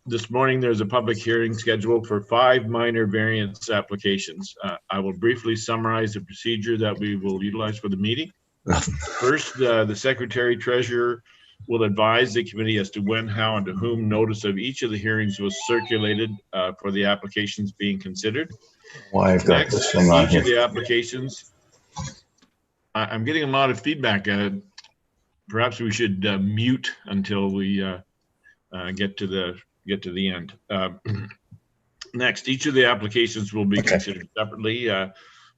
This morning, there's a public hearing scheduled for 5 minor variance applications. I will briefly summarize the procedure that we will utilize for the meeting. First, the Secretary Treasurer will advise the committee as to when, how, and to whom notice of each of the hearings was circulated for the applications being considered. Why I've got Next, this thing on each here. of the applications. I'm getting a lot of feedback. Perhaps we should mute until we get to the end. Next, each of the applications will be considered separately.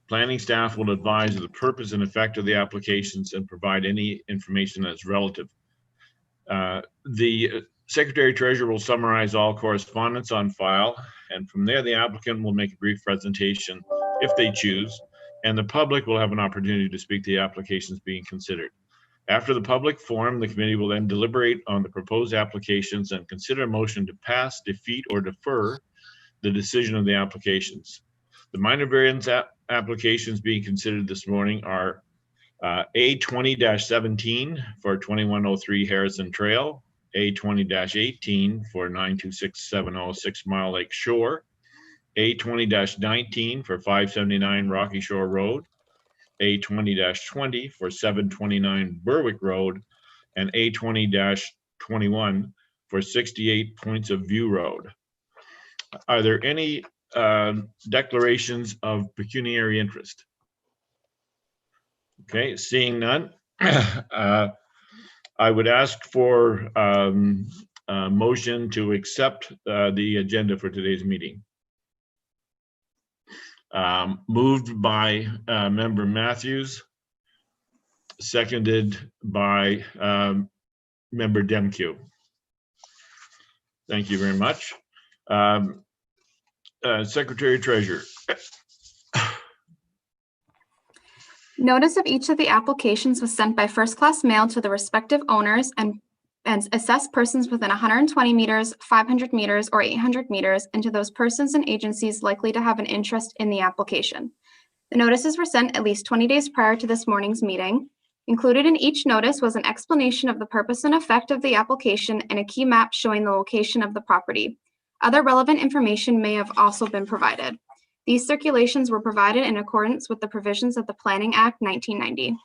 Planning staff will advise of the purpose and effect of the applications and provide any information that's relative. The Secretary Treasurer will summarize all correspondence on file, and from there the applicant will make a brief presentation if they choose, and the public will have an opportunity to speak to the applications being considered. After the public forum, the committee will then deliberate on the proposed applications and consider a motion to pass, defeat, or defer the decision of the applications. The minor variance applications being considered this morning are A20-17 for 2103 Harrison Trail, A20-18 for 92670 6 Mile Lake Shore, A20-19 for 579 Rocky Shore Road, A20-20 for 729 Berwick Road, and A20-21 for 68 Points of View Road. Are there any declarations of pecuniary interest? Okay, seeing none, I would ask for a motion to accept the agenda for today's meeting. Moved by Member Matthews, seconded by Member Demkew. Thank you very much. Secretary Treasurer. Notice of each of the applications was sent by first-class mail to the respective owners and assessed persons within 120 meters, 500 meters, or 800 meters, and to those persons and agencies likely to have an interest in the application. The notices were sent at least 20 days prior to this morning's meeting. Included in each notice was an explanation of the purpose and effect of the application and a key map showing the location of the property. Other relevant information may have also been provided. These circulations were provided in accordance with the provisions of the Planning Act 1990.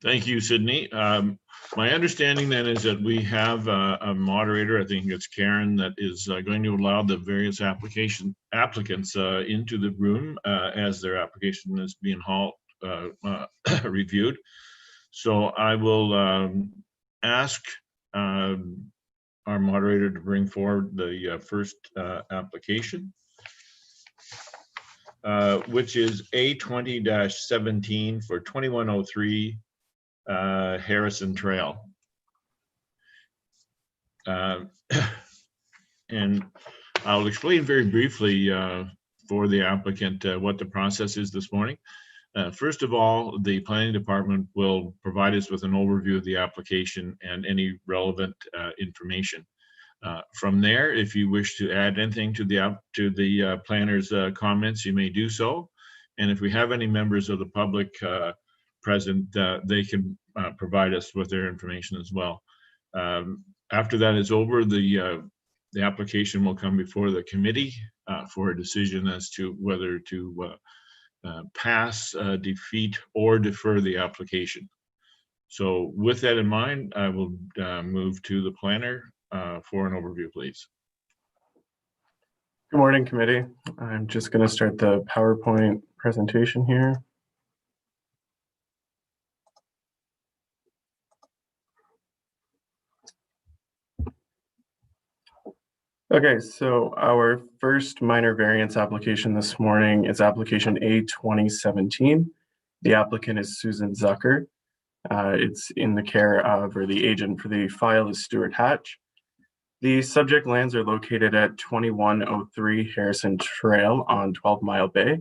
Thank you, Sydney. My understanding then is that we have a moderator, I think it's Karen, that is going to allow the various applicants into the room as their application is being reviewed. So I will ask our moderator to bring forward the first application, which is A20-17 for 2103 Harrison Trail. And I'll explain very briefly for the applicant what the process is this morning. First of all, the planning department will provide us with an overview of the application and any relevant information. From there, if you wish to add anything to the planner's comments, you may do so. And if we have any members of the public present, they can provide us with their information as well. After that is over, the application will come before the committee for a decision as to whether to pass, defeat, or defer the application. So with that in mind, I will move to the planner for an overview, please. Good morning, committee. I'm just going to start the PowerPoint presentation here. Okay, so our first minor variance application this morning is application A2017. The applicant is Susan Zucker. It's in the care of, or the agent for the file is Stuart Hatch. The subject lands are located at 2103 Harrison Trail on 12 Mile Bay.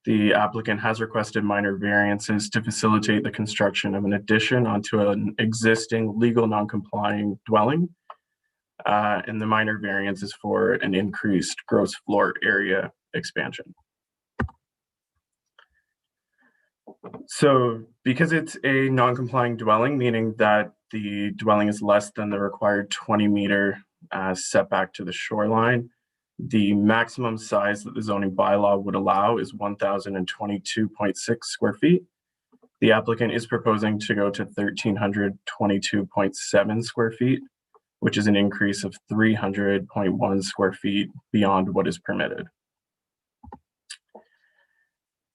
The applicant has requested minor variances to facilitate the construction of an addition onto an existing legal non-complying dwelling. And the minor variance is for an increased gross floor area expansion. So because it's a non-complying dwelling, meaning that the dwelling is less than the required 20-meter setback to the shoreline, the maximum size that the zoning bylaw would allow is 1,022.6 square feet. The applicant is proposing to go to 1,322.7 square feet, which is an increase of 300.1 square feet beyond what is permitted.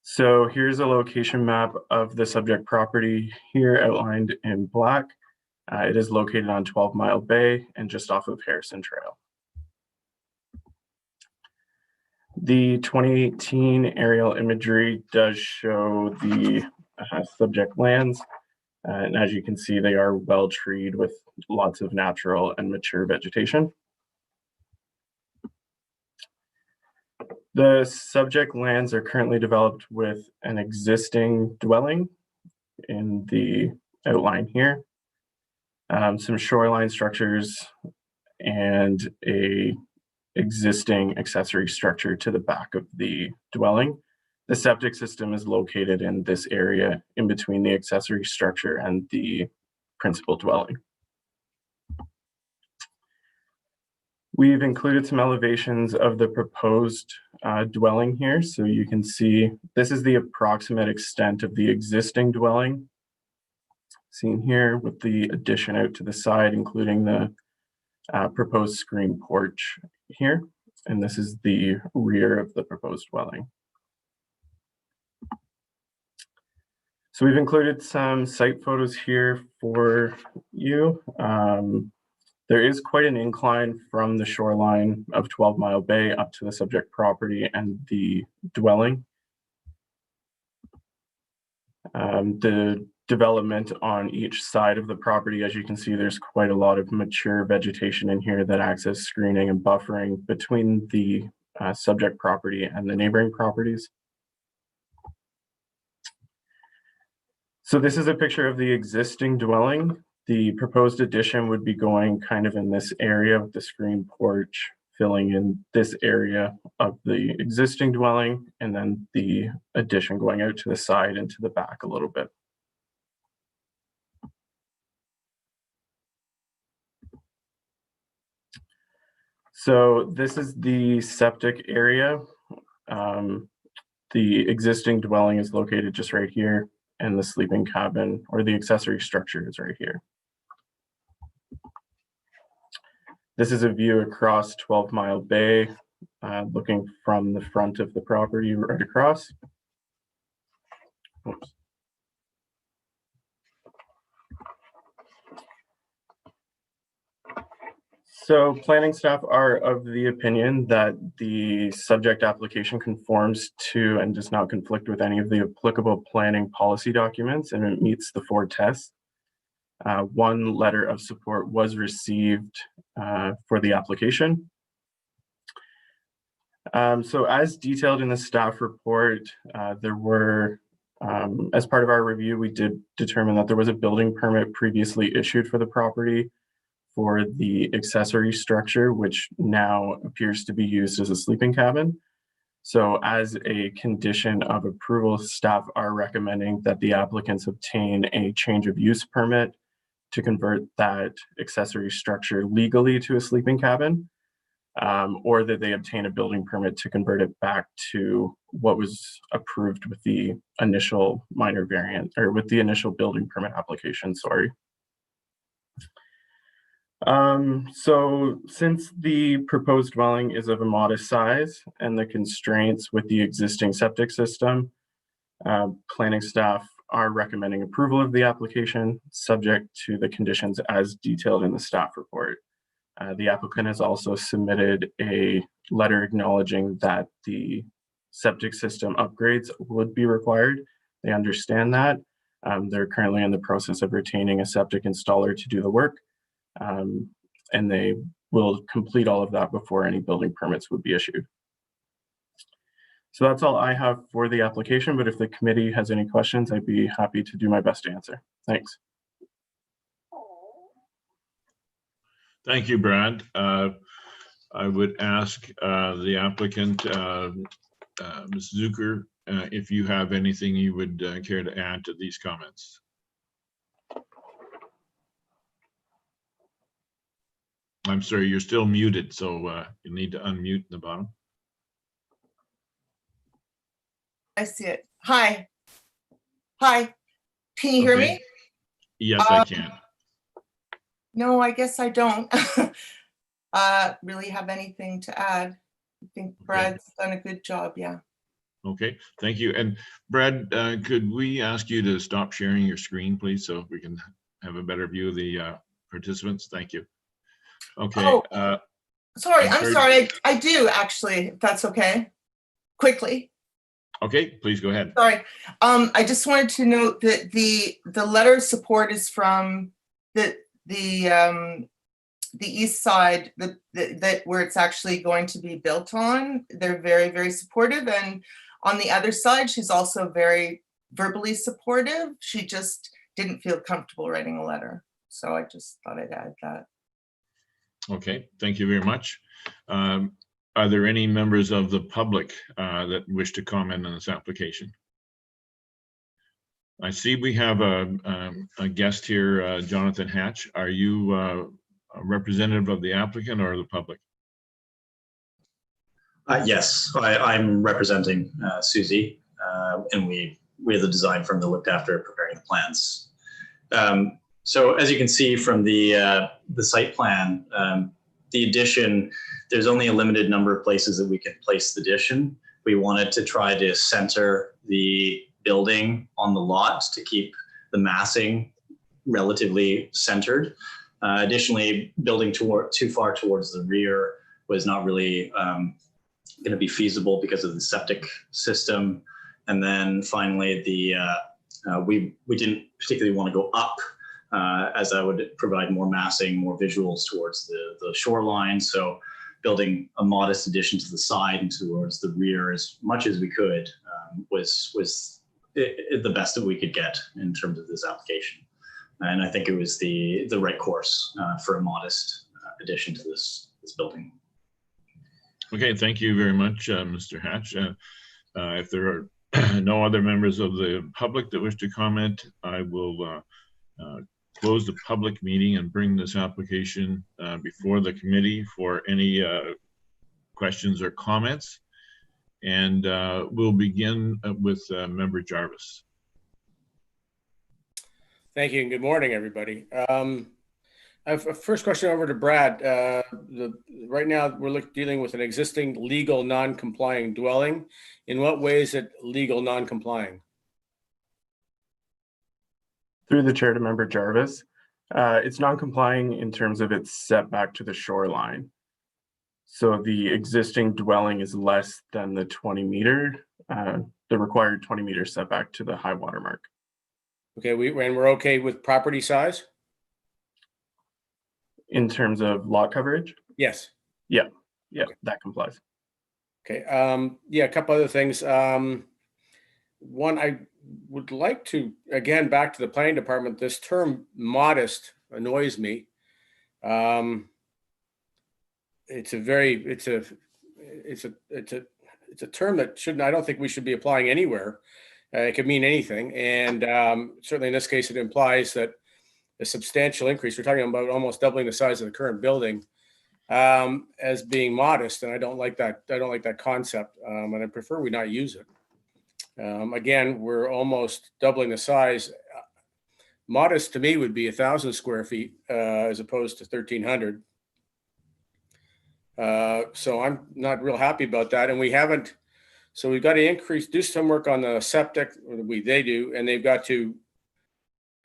So here's a location map of the subject property here outlined in black. It is located on 12 Mile Bay and just off of Harrison Trail. The 2018 aerial imagery does show the subject lands. And as you can see, they are well treed with lots of natural and mature vegetation. The subject lands are currently developed with an existing dwelling in the outline here, some shoreline structures, and a existing accessory structure to the back of the dwelling. The septic system is located in this area in between the accessory structure and the principal dwelling. We've included some elevations of the proposed dwelling here. So you can see this is the approximate extent of the existing dwelling seen here with the addition out to the side, including the proposed screen porch here. And this is the rear of the proposed dwelling. So we've included some site photos here for you. There is quite an incline from the shoreline of 12 Mile Bay up to the subject property and the dwelling. The development on each side of the property, as you can see, there's quite a lot of mature vegetation in here that acts as screening and buffering between the subject property and the neighboring properties. So this is a picture of the existing dwelling. The proposed addition would be going kind of in this area with the screen porch, filling in this area of the existing dwelling, and then the addition going out to the side and to the back a little bit. So this is the septic area. The existing dwelling is located just right here, and the sleeping cabin or the accessory structure is right here. This is a view across 12 Mile Bay, looking from the front of the property right across. Oops. So planning staff are of the opinion that the subject application conforms to and does not conflict with any of the applicable planning policy documents, and it meets the 4 tests. One letter of support was received for the application. So as detailed in the staff report, there were, as part of our review, we did determine that there was a building permit previously issued for the property for the accessory structure, which now appears to be used as a sleeping cabin. So as a condition of approval, staff are recommending that the applicants obtain a change of use permit to convert that accessory structure legally to a sleeping cabin, or that they obtain a building permit to convert it back to what was approved with the initial minor variant, or with the initial building permit application, sorry. So since the proposed dwelling is of a modest size and the constraints with the existing septic system, planning staff are recommending approval of the application subject to the conditions as detailed in the staff report. The applicant has also submitted a letter acknowledging that the septic system upgrades would be required. They understand that. They're currently in the process of retaining a septic installer to do the work. And they will complete all of that before any building permits would be issued. So that's all I have for the application, but if the committee has any questions, I'd be happy to do my best to answer. Thanks. Thank you, Brad. I would ask the applicant, Ms. Zucker, if you have anything you would care to add to these comments. I'm sorry, you're still muted, so you need to unmute in the bottom. I see it. Hi. Hi. Can you hear Okay. me? Yes, I can. No, I guess I don't really have anything to add. I think Brad's done a good job. Yeah. Okay, thank you. And Brad, could we ask you to stop sharing your screen, please, so we can have a better view of the participants? Thank you. Okay. Oh, sorry. I'm I'm sorry. I do actually, if that's okay. Quickly. Okay, please go ahead. Sorry. I just wanted to note that the letter of support is from the east side, that where it's actually going to be built on. They're very, very supportive. And on the other side, she's also very verbally supportive. She just didn't feel comfortable writing a letter. So I just thought I'd add that. Okay, thank you very much. Are there any members of the public that wish to comment on this application? I see we have a guest here, Jonathan Hatch. Are you a representative of the applicant or the public? Yes, I'm representing Susie, and we're the design firm that looked after preparing the plans. So as you can see from the site plan, the addition, there's only a limited number of places that we can place the addition. We wanted to try to center the building on the lot to keep the massing relatively centered. Additionally, building too far towards the rear was not really going to be feasible because of the septic system. And then finally, we didn't particularly want to go up as that would provide more massing, more visuals towards the shoreline. So building a modest addition to the side and towards the rear as much as we could was the best that we could get in terms of this application. And I think it was the right course for a modest addition to this building. Okay, thank you very much, Mr. Hatch. If there are no other members of the public that wish to comment, I will close the public meeting and bring this application before the committee for any questions or comments. And we'll begin with Member Jarvis. Thank you and good morning, everybody. I have a first question over to Brad. Right now, we're dealing with an existing legal non-complying dwelling. In what way is it legal non-complying? Through the chair to Member Jarvis, it's non-complying in terms of its setback to the shoreline. So the existing dwelling is less than the 20 meter, the required 20 meter setback to the high water mark. Okay, and we're okay with property size? In terms of lot coverage? Yes. Yeah, Okay. That complies. Okay, yeah, a couple other things. One, I would like to, again, back to the planning department, this term modest annoys me. It's a term that shouldn't, I don't think we should be applying anywhere. It could mean anything. And certainly in this case, it implies that a substantial increase, we're talking about almost doubling the size of the current building, as being modest. And I don't like that. I don't like that concept. And I prefer we not use it. Again, we're almost doubling the size. Modest to me would be 1,000 square feet as opposed to 1,300. So I'm not real happy about that. And we haven't, so we've got to do some work on the septic, they do, and they've got to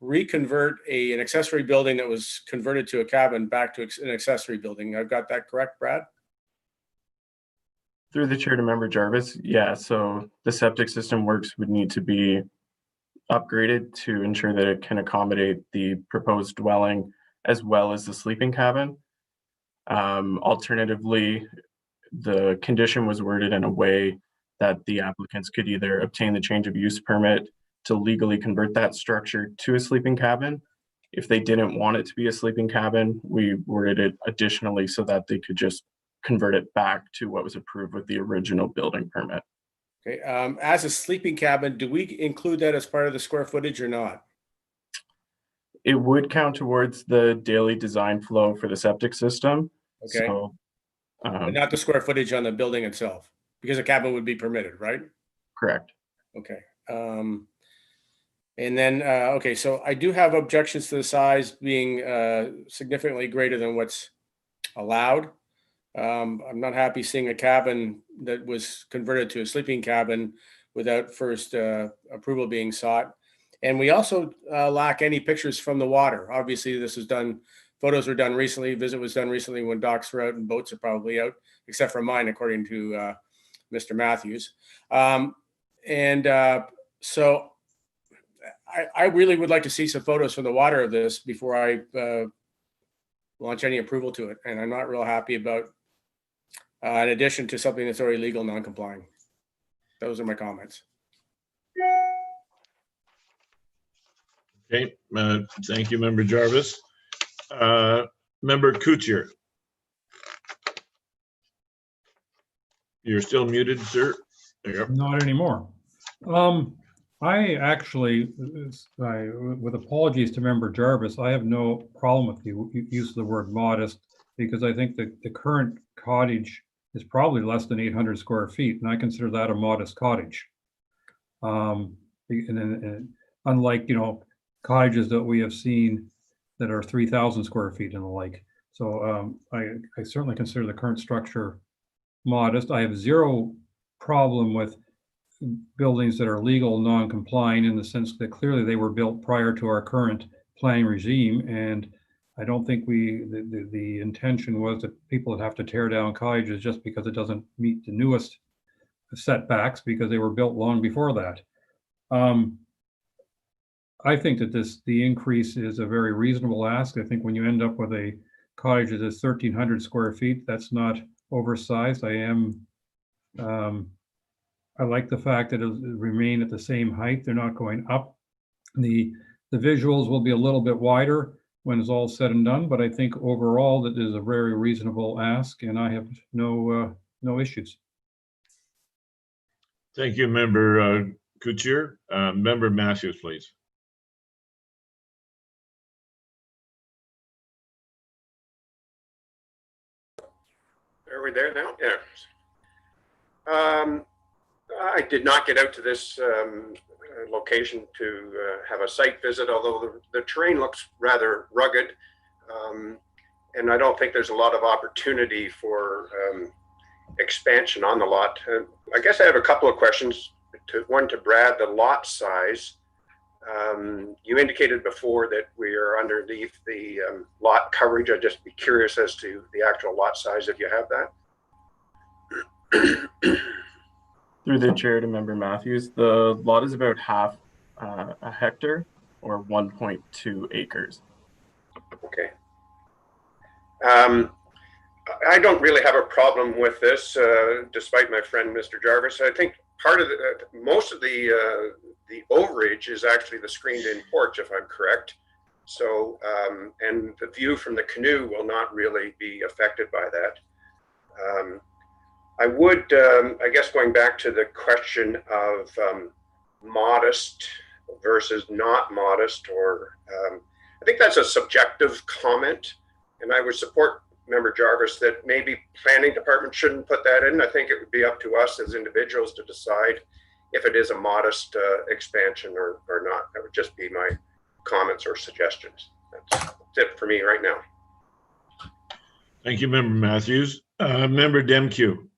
reconvert an accessory building that was converted to a cabin back to an accessory building. I've got that correct, Brad? Through the chair to Member Jarvis, yeah, so the septic system works would need to be upgraded to ensure that it can accommodate the proposed dwelling as well as the sleeping cabin. Alternatively, the condition was worded in a way that the applicants could either obtain the change of use permit to legally convert that structure to a sleeping cabin. If they didn't want it to be a sleeping cabin, we worded it additionally so that they could just convert it back to what was approved with the original building permit. Okay, as a sleeping cabin, do we include that as part of the square footage or not? It would count towards the daily design flow for the septic system. Okay. So, But not the square footage on the building itself, because a cabin would be permitted, right? correct. Okay. And then, okay, so I do have objections to the size being significantly greater than what's allowed. I'm not happy seeing a cabin that was converted to a sleeping cabin without first approval being sought. And we also lack any pictures from the water. Obviously, this was done, photos were done recently, visit was done recently when docks were out and boats are probably out, except for mine, according to Mr. Matthews. So I really would like to see some photos from the water of this before I launch any approval to it. And I'm not real happy about, in addition to something that's already legal, non-complying. Those are my comments. Okay, thank you, Member Jarvis. Member Kuchar. You're still muted, sir. There you go. Not anymore. I actually, with apologies to Member Jarvis, I have no problem with the use of the word modest, because I think that the current cottage is probably less than 800 square feet, and I consider that a modest cottage. And unlike, cottages that we have seen that are 3,000 square feet and the like. So I certainly consider the current structure modest. I have zero problem with buildings that are legal non-compliant, in the sense that clearly they were built prior to our current planning regime, and I don't think the intention was that people would have to tear down cottages just because it doesn't meet the newest setbacks, because they were built long before that. I think that the increase is a very reasonable ask. I think when you end up with a cottage that is 1,300 square feet, that's not oversized. I like the fact that it'll remain at the same height. They're not going up. The visuals will be a little bit wider when it's all said and done, but I think overall that is a very reasonable ask, and I have no issues. Thank you, Member Kuchar. Member Matthews, please. Are we there now? Yeah. I did not get out to this location to have a site visit, although the terrain looks rather rugged. And I don't think there's a lot of opportunity for expansion on the lot. I guess I have a couple of questions. One to Brad, the lot size. You indicated before that we are underneath the lot coverage. I'd just be curious as to the actual lot size, if you have that. Through the chair to Member Matthews, the lot is about half a hectare, or 1.2 acres. Okay. I don't really have a problem with this, despite my friend Mr. Jarvis. I think part of most of the overage is actually the screened-in porch, if I'm correct. So, and the view from the canoe will not really be affected by that. I would, I guess, going back to the question of modest versus not modest, or I think that's a subjective comment, and I would support Member Jarvis that maybe planning department shouldn't put that in. I think it would be up to us as individuals to decide if it is a modest expansion or not. That would just be my comments or suggestions. That's it for me right now. Thank you, Member Matthews. Member Demkew.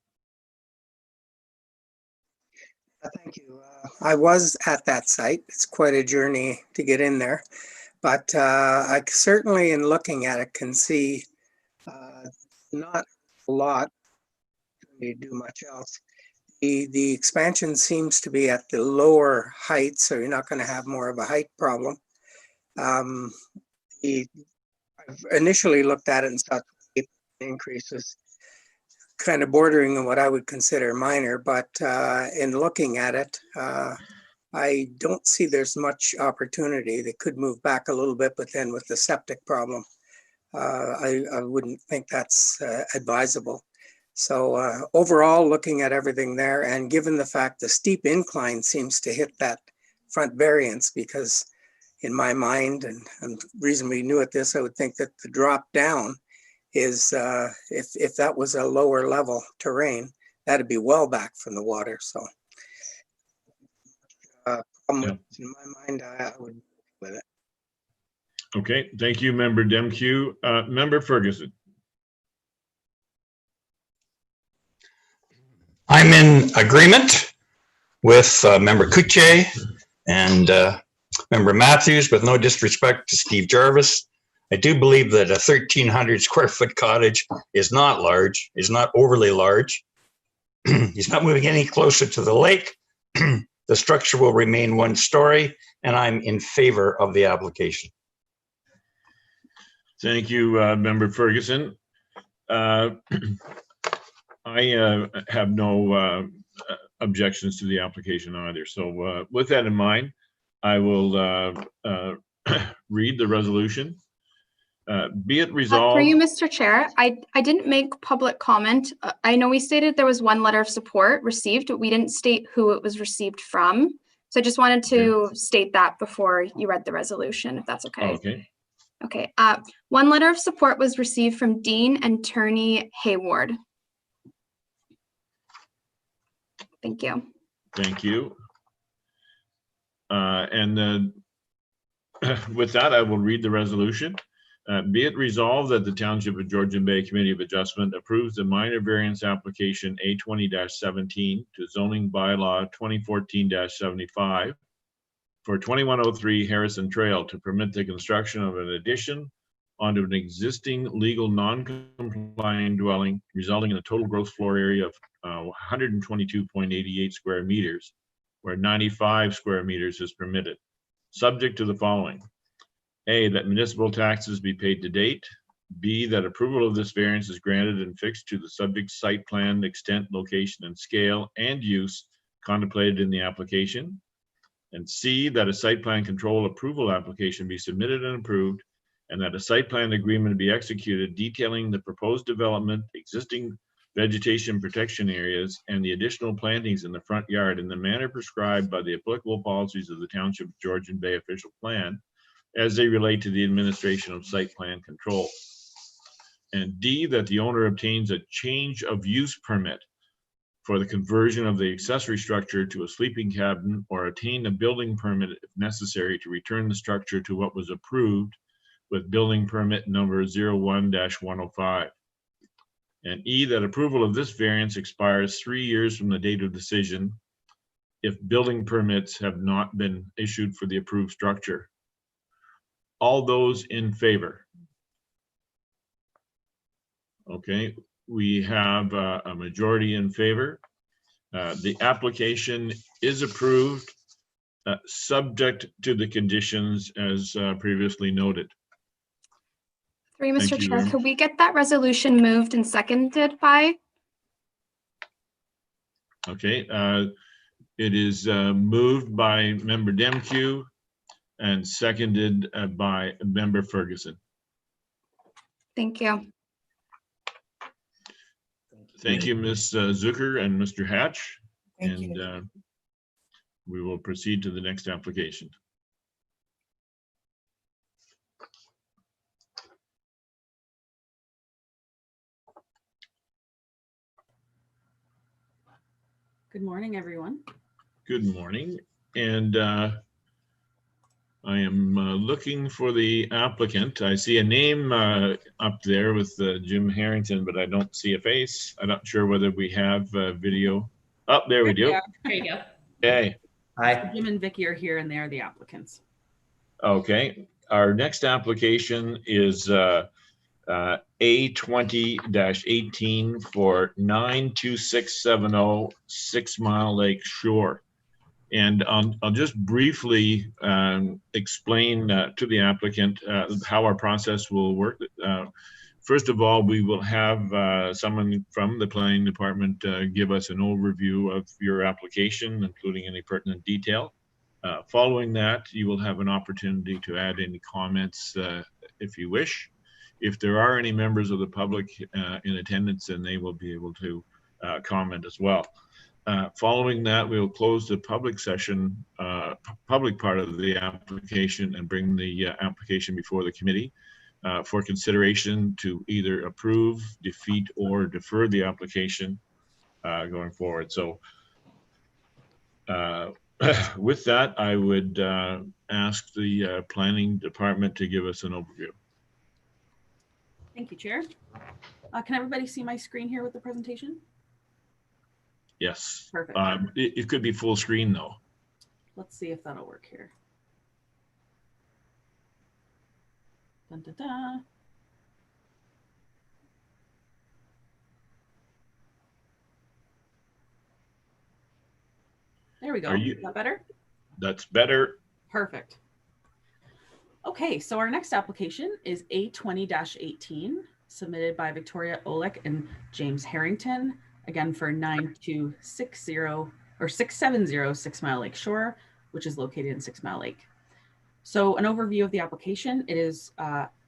Thank you. I was at that site. It's quite a journey to get in there, but I certainly, in looking at it, can see not a lot to do much else. The expansion seems to be at the lower height, so you're not going to have more of a height problem. I've initially looked at it and thought the increases kind of bordering on what I would consider minor, but in looking at it, I don't see there's much opportunity. They could move back a little bit, but then with the septic problem, I wouldn't think that's advisable. So overall, looking at everything there, and given the fact the steep incline seems to hit that front variance, because in my mind, and I'm reasonably new at this, I would think that the drop down is, if that was a lower level terrain, that'd be well back from the water. So in my mind, I would with it. Okay, thank you, Member Demkew. Member Ferguson. I'm in agreement with Member Kuche and Member Matthews, with no disrespect to Steve Jarvis. I do believe that a 1,300 square foot cottage is not large, is not overly large. He's not moving any closer to the lake. The structure will remain one story, and I'm in favor of the application. Thank you, Member Ferguson. I have no objections to the application either. So with that in mind, I will read the resolution. Be it resolved. For you, Mr. Chair, I didn't make public comment. I know we stated there was one letter of support received, but we didn't state who it was received from. So I just wanted to state that before you read the resolution, if that's okay. Okay. Okay. One letter of support was received from Dean and Turney Hayward. Thank you. Thank you. With that, I will read the resolution. Be it resolved that the Township of Georgian Bay Committee of Adjustment approves the minor variance application A20-17 to zoning bylaw 2014-75 for 2103 Harrison Trail to permit the construction of an addition onto an existing legal non-compliant dwelling, resulting in a total gross floor area of 122.88 square meters, where 95 square meters is permitted, subject to the following. A, that municipal taxes be paid to date. B, that approval of this variance is granted and fixed to the subject site plan, extent, location, and scale and use contemplated in the application. And C, that a site plan control approval application be submitted and approved, and that a site plan agreement be executed detailing the proposed development, existing vegetation protection areas, and the additional plantings in the front yard in the manner prescribed by the applicable policies of the Township of Georgian Bay official plan, as they relate to the administration of site plan control. And D, that the owner obtains a change of use permit for the conversion of the accessory structure to a sleeping cabin, or attain a building permit if necessary to return the structure to what was approved with building permit number 01-105. And E, that approval of this variance expires 3 years from the date of decision if building permits have not been issued for the approved structure. All those in favor? Okay, we have a majority in favor. The application is approved, subject to the conditions as previously noted. Through you, Thank Mr. you Chair, very could we get that resolution moved and seconded by? Okay, it is moved by Member Demkew and seconded by Member Ferguson. Thank you. Thank you, Ms. Zucker and Mr. Hatch. Thank you. And we will proceed to the next application. Good morning, everyone. Good morning. And I am looking for the applicant. I see a name up there with Jim Harrington, but I don't see a face. I'm not sure whether we have video. Oh, there we do. There you go. Okay. Hi. Jim and Vicky are here, and they're the applicants. Okay. Our next application is A20-18 for 92670 6 Mile Lake Shore. And I'll just briefly explain to the applicant how our process will work. First of all, we will have someone from the planning department give us an overview of your application, including any pertinent detail. Following that, you will have an opportunity to add any comments if you wish. if there are any members of the public in attendance, then they will be able to comment as well. Following that, we will close the public session, public part of the application, and bring the application before the committee for consideration to either approve, defeat, or defer the application going forward. So with that, I would ask the planning department to give us an overview. Thank you, Chair. Can everybody see my screen here with the presentation? Yes. Perfect. It could be full screen though. Let's see if that'll work here. Dun, dun, dun. There we go. Is that better? That's better. Perfect. Okay, so our next application is A20-18, submitted by Victoria Olick and James Harrington, again for 9260 or 670 6 Mile Lake Shore, which is located in 6 Mile Lake. So an overview of the application, it is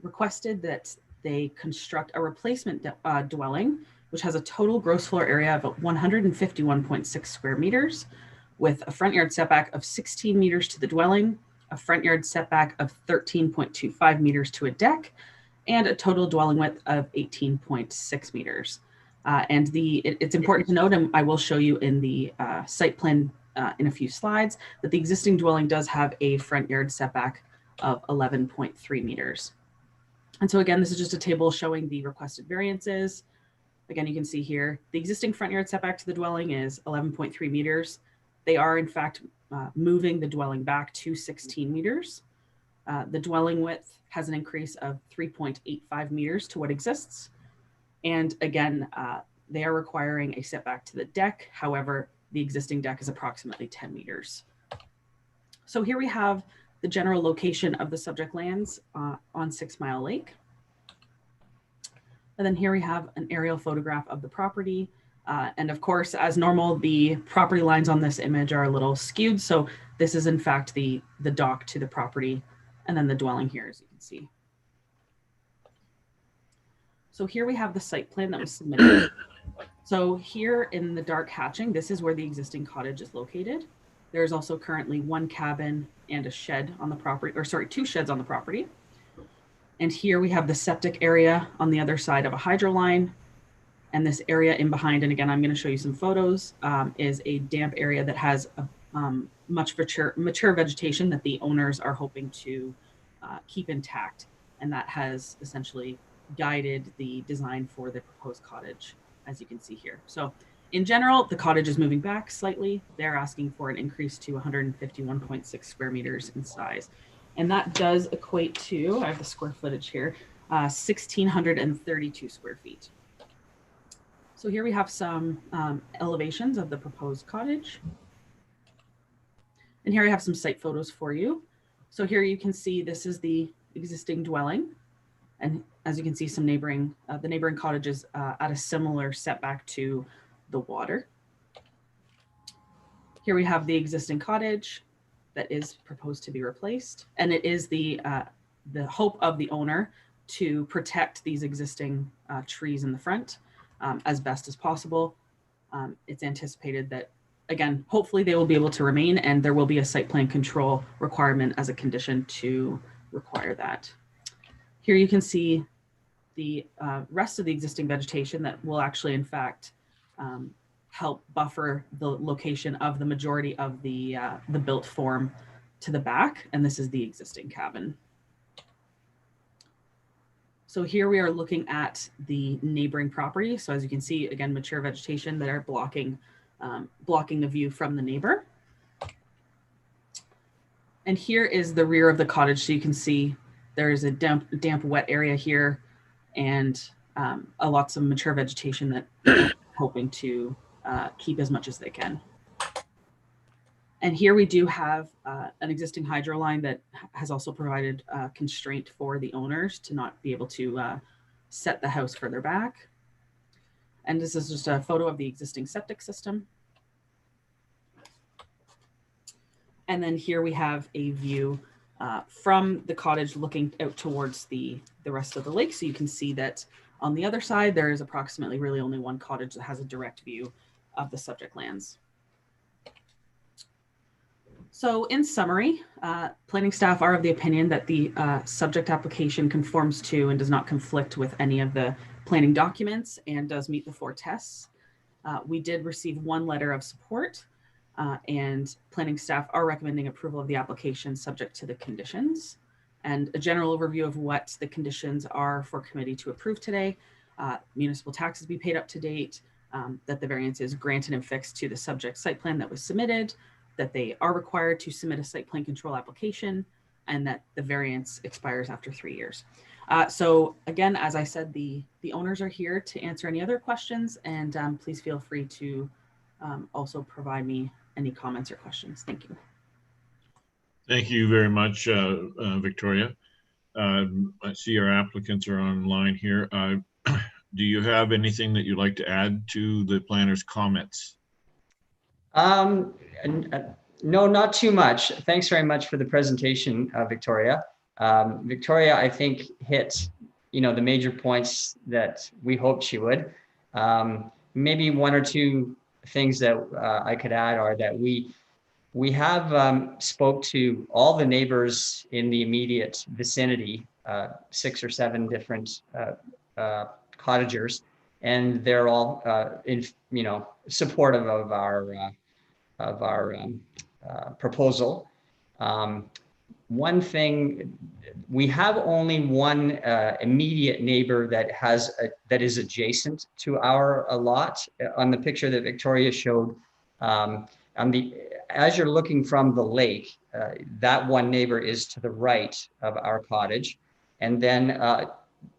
requested that they construct a replacement dwelling, which has a total gross floor area of 151.6 square meters, with a front yard setback of 16 meters to the dwelling, a front yard setback of 13.25 meters to a deck, and a total dwelling width of 18.6 meters. And it's important to note, and I will show you in the site plan in a few slides, that the existing dwelling does have a front yard setback of 11.3 meters. And so again, this is just a table showing the requested variances. Again, you can see here, the existing front yard setback to the dwelling is 11.3 meters. They are in fact moving the dwelling back to 16 meters. The dwelling width has an increase of 3.85 meters to what exists. And again, they are requiring a setback to the deck. However, the existing deck is approximately 10 meters. So here we have the general location of the subject lands on 6 Mile Lake. And then here we have an aerial photograph of the property. And of course, as normal, the property lines on this image are a little skewed. So this is in fact the dock to the property, and then the dwelling here, as you can see. So here we have the site plan that was submitted. So here in the dark hatching, this is where the existing cottage is located. There's also currently one cabin and a shed on the property, or sorry, 2 sheds on the property. And here we have the septic area on the other side of a hydro line. And this area in behind, and again, I'm going to show you some photos, is a damp area that has a much mature vegetation that the owners are hoping to keep intact. And that has essentially guided the design for the proposed cottage, as you can see here. So in general, the cottage is moving back slightly. They're asking for an increase to 151.6 square meters in size. And that does equate to, I have the square footage here, 1,632 square feet. So here we have some elevations of the proposed cottage. And here I have some site photos for you. So here you can see this is the existing dwelling. And as you can see, some neighboring, the neighboring cottages at a similar setback to the water. Here we have the existing cottage that is proposed to be replaced. And it is the hope of the owner to protect these existing trees in the front as best as possible. It's anticipated that, again, hopefully they will be able to remain, and there will be a site plan control requirement as a condition to require that. Here you can see the rest of the existing vegetation that will actually, in fact, help buffer the location of the majority of the built form to the back. And this is the existing cabin. So here we are looking at the neighboring property. So as you can see, again, mature vegetation that are blocking the view from the neighbor. And here is the rear of the cottage. So you can see there is a damp, wet area here, and lots of mature vegetation that they're hoping to keep as much as they can. And here we do have an existing hydro line that has also provided constraint for the owners to not be able to set the house further back. And this is just a photo of the existing septic system. And then here we have a view from the cottage looking out towards the rest of the lake. So you can see that on the other side, there is approximately really only one cottage that has a direct view of the subject lands. So in summary, planning staff are of the opinion that the subject application conforms to and does not conflict with any of the planning documents and does meet the 4 tests. We did receive 1 letter of support, and planning staff are recommending approval of the application subject to the conditions. And a general overview of what the conditions are for committee to approve today: municipal taxes be paid up to date, that the variance is granted and fixed to the subject site plan that was submitted, that they are required to submit a site plan control application, and that the variance expires after 3 years. So again, as I said, the owners are here to answer any other questions, and please feel free to also provide me any comments or questions. Thank you. Thank you very much, Victoria. I see our applicants are online here. Do you have anything that you'd like to add to the planner's comments? No, not too much. Thanks very much for the presentation, Victoria. Victoria, I think, hit the major points that we hoped she would. Maybe 1 or 2 things that I could add are that we have spoke to all the neighbors in the immediate vicinity, 6 or 7 different cottagers, and they're all supportive of our proposal. One thing, we have only one immediate neighbor that is adjacent to our lot. On the picture that Victoria showed, as you're looking from the lake, that one neighbor is to the right of our cottage, and then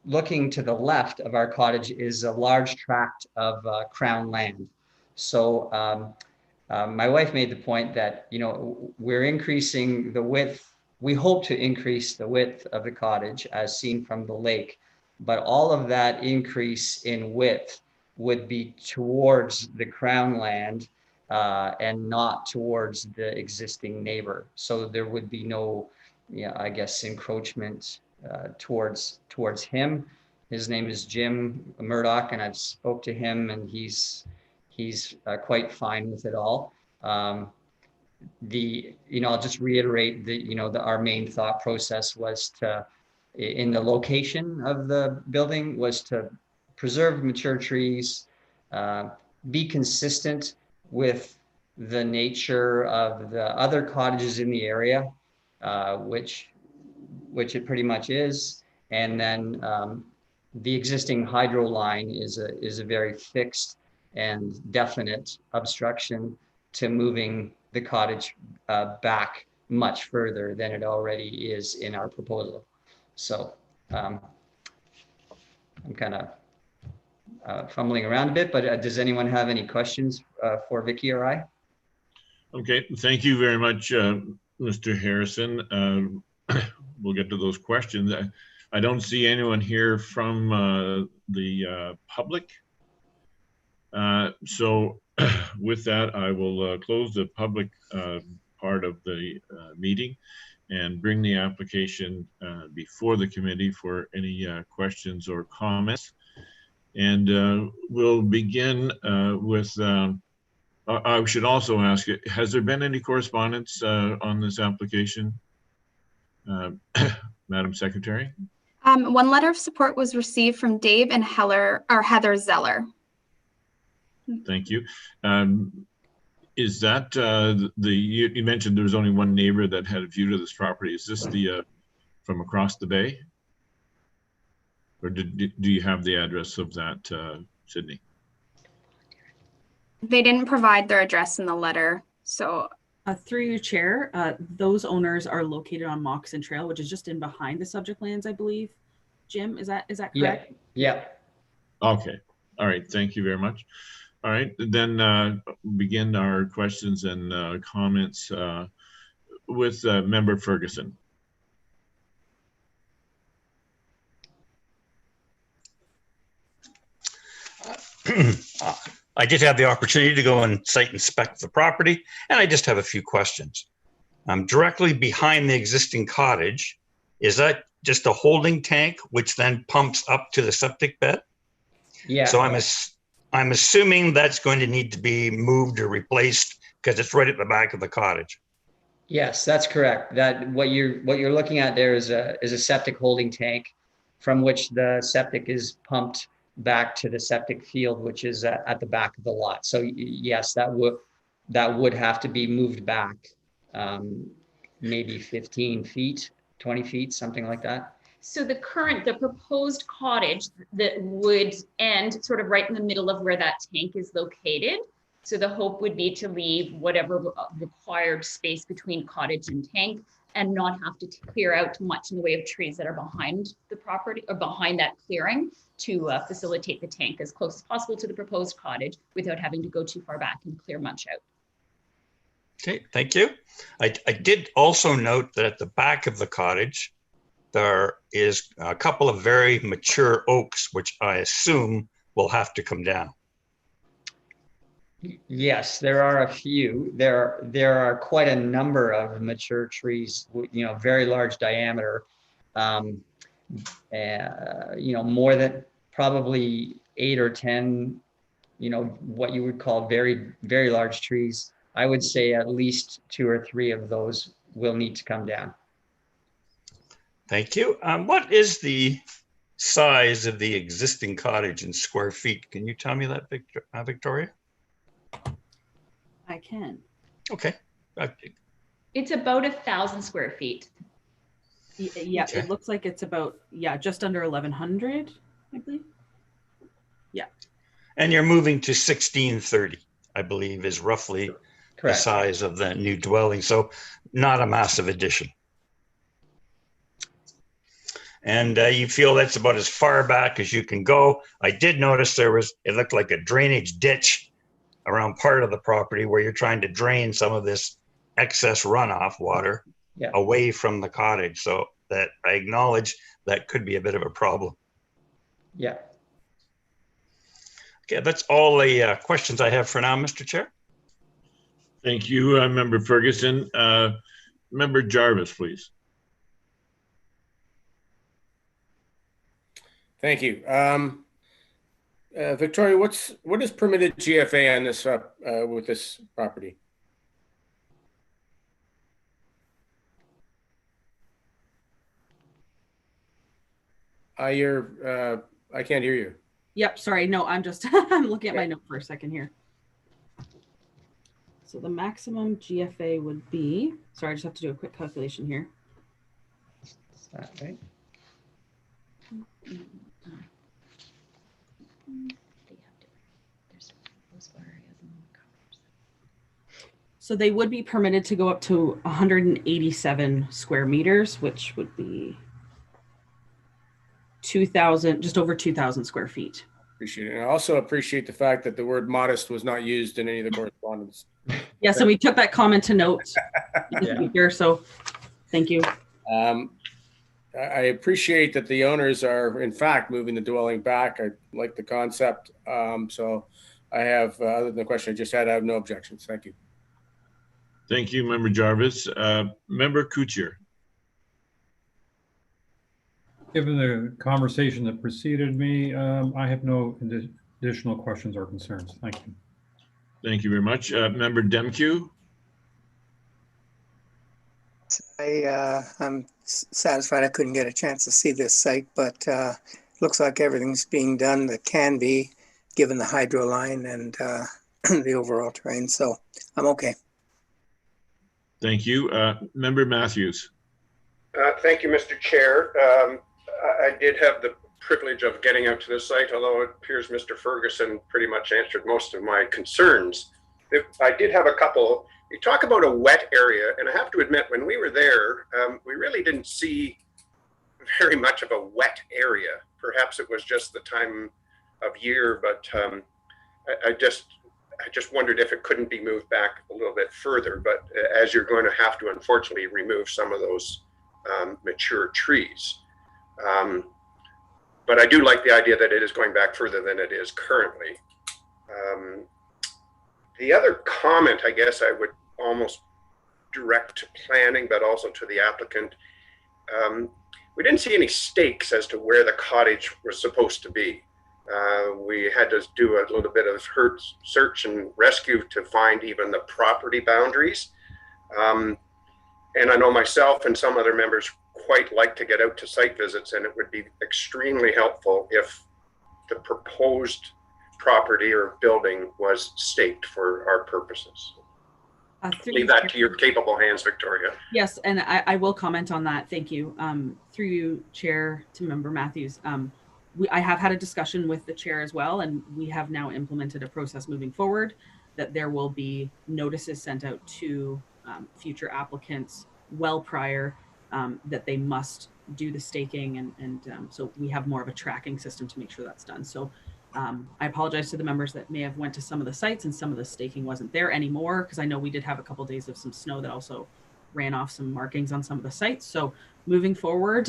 looking to the left of our cottage is a large tract of crown land. So my wife made the point that we're increasing the width. We hope to increase the width of the cottage as seen from the lake, but all of that increase in width would be towards the crown land and not towards the existing neighbor. So there would be no, I guess, encroachment towards him. His name is Jim Murdoch, and I've spoke to him, and he's quite fine with it all. I'll just reiterate that our main thought process was in the location of the building was to preserve mature trees, be consistent with the nature of the other cottages in the area, which it pretty much is, and then the existing hydro line is a very fixed and definite obstruction to moving the cottage back much further than it already is in our proposal. So I'm kind of fumbling around a bit, but does anyone have any questions for Vicky or I? Okay, thank you very much, Mr. Harrison. We'll get to those questions. I don't see anyone here from the public. So with that, I will close the public part of the meeting and bring the application before the committee for any questions or comments. And we'll begin with, I should also ask, has there been any correspondence on this application? Madam Secretary? 1 letter of support was received from Dave and Heather Zeller. Thank you. Is that you mentioned there was only one neighbor that had a view to this property? Is this the from across the bay, or do you have the address of that, Sydney? They didn't provide their address in the letter, so. Through your chair, those owners are located on Moxon Trail, which is just in behind the subject lands, I believe. Jim, is that correct? Yeah. Okay. All right. Thank you very much. All right. Then begin our questions and comments with Member Ferguson. I did have the opportunity to go and site inspect the property, and I just have a few questions. directly behind the existing cottage. Is that just a holding tank, which then pumps up to the septic bed? Yeah. So I'm assuming that's going to need to be moved or replaced because it's right at the back of the cottage. Yes, that's correct. That what you're looking at there is a septic holding tank from which the septic is pumped back to the septic field, which is at the back of the lot. So yes, that would have to be moved back, maybe 15 feet, 20 feet, something like that. So the proposed cottage that would end sort of right in the middle of where that tank is located. So the hope would be to leave whatever required space between cottage and tank and not have to clear out much in the way of trees that are behind the property or behind that clearing to facilitate the tank as close as possible to the proposed cottage without having to go too far back and clear much out. Okay, thank you. I did also note that at the back of the cottage, there is a couple of very mature oaks, which I assume will have to come down. Yes, there are a few. There are quite a number of mature trees, very large diameter, more than probably 8 or 10, what you would call very, very large trees. I would say at least 2 or 3 of those will need to come down. Thank you. What is the size of the existing cottage in square feet? Can you tell me that, Victoria? I can. Okay. It's about 1,000 square feet. Yeah, Okay. It looks like it's about, just under 1,100, I believe. Yeah. And you're moving to 1630, I believe, is roughly Correct. the size of the new dwelling. So not a massive addition. And you feel that's about as far back as you can go. I did notice it looked like a drainage ditch around part of the property where you're trying to drain some of this excess runoff water away from the cottage. So that I acknowledge that could be a bit of a problem. Yeah. Okay, that's all the questions I have for now, Mr. Chair. Thank you, Member Ferguson. Member Jarvis, please. Thank you. Victoria, what is permitted GFA on this with this property? I can't hear you. Yep, sorry. No, I'm just I'm looking at my note for a second here. So the maximum GFA would be, sorry, I just have to do a quick calculation here. Is that right? So they would be permitted to go up to 187 square meters, which would be 2,000, just over 2,000 square feet. Appreciate it. And I also appreciate the fact that the word modest was not used in any of the correspondence. Yeah, so we took that comment to note here, so thank you. I appreciate that the owners are in fact moving the dwelling back. I like the concept. So I have, other than the question I just had, I have no objections. Thank you. Thank you, Member Jarvis. Member Kuchar. Given the conversation that preceded me, I have no additional questions or concerns. Thank you. Thank you very much. Member Demkew. I'm satisfied I couldn't get a chance to see this site, but looks like everything's being done that can be, given the hydro line and the overall terrain. So I'm okay. Thank you. Member Matthews. Thank you, Mr. Chair. I did have the privilege of getting out to the site, although it appears Mr. Ferguson pretty much answered most of my concerns. I did have a couple. You talk about a wet area, and I have to admit, when we were there, we really didn't see very much of a wet area. Perhaps it was just the time of year, but I just wondered if it couldn't be moved back a little bit further. But as you're going to have to, unfortunately, remove some of those mature trees. But I do like the idea that it is going back further than it is currently. The other comment, I guess I would almost direct planning, but also to the applicant. We didn't see any stakes as to where the cottage was supposed to be. We had to do a little bit of search and rescue to find even the property boundaries. And I know myself and some other members quite like to get out to site visits, and it would be extremely helpful if the proposed property or building was staked for our purposes. Leave that to your capable hands, Victoria. Yes, and I will comment on that. Thank you. Through you, Chair, to Member Matthews. I have had a discussion with the chair as well, and we have now implemented a process moving forward that there will be notices sent out to future applicants well prior that they must do the staking, and so we have more of a tracking system to make sure that's done. So I apologize to the members that may have went to some of the sites and some of the staking wasn't there anymore, because I know we did have a couple of days of some snow that also ran off some markings on some of the sites. So moving forward,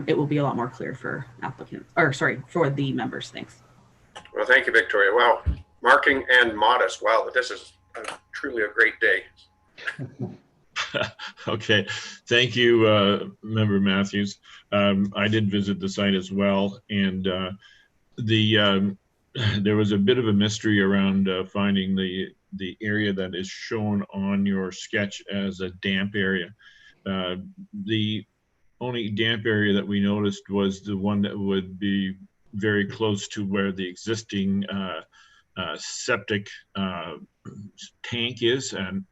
it will be a lot more clear for applicants, or sorry, for the members. Thanks. Well, thank you, Victoria. Wow, marking and modest. Wow, this is truly a great day. Okay, thank you, Member Matthews. I did visit the site as well, and there was a bit of a mystery around finding the area that is shown on your sketch as a damp area. The only damp area that we noticed was the one that would be very close to where the existing septic tank is, and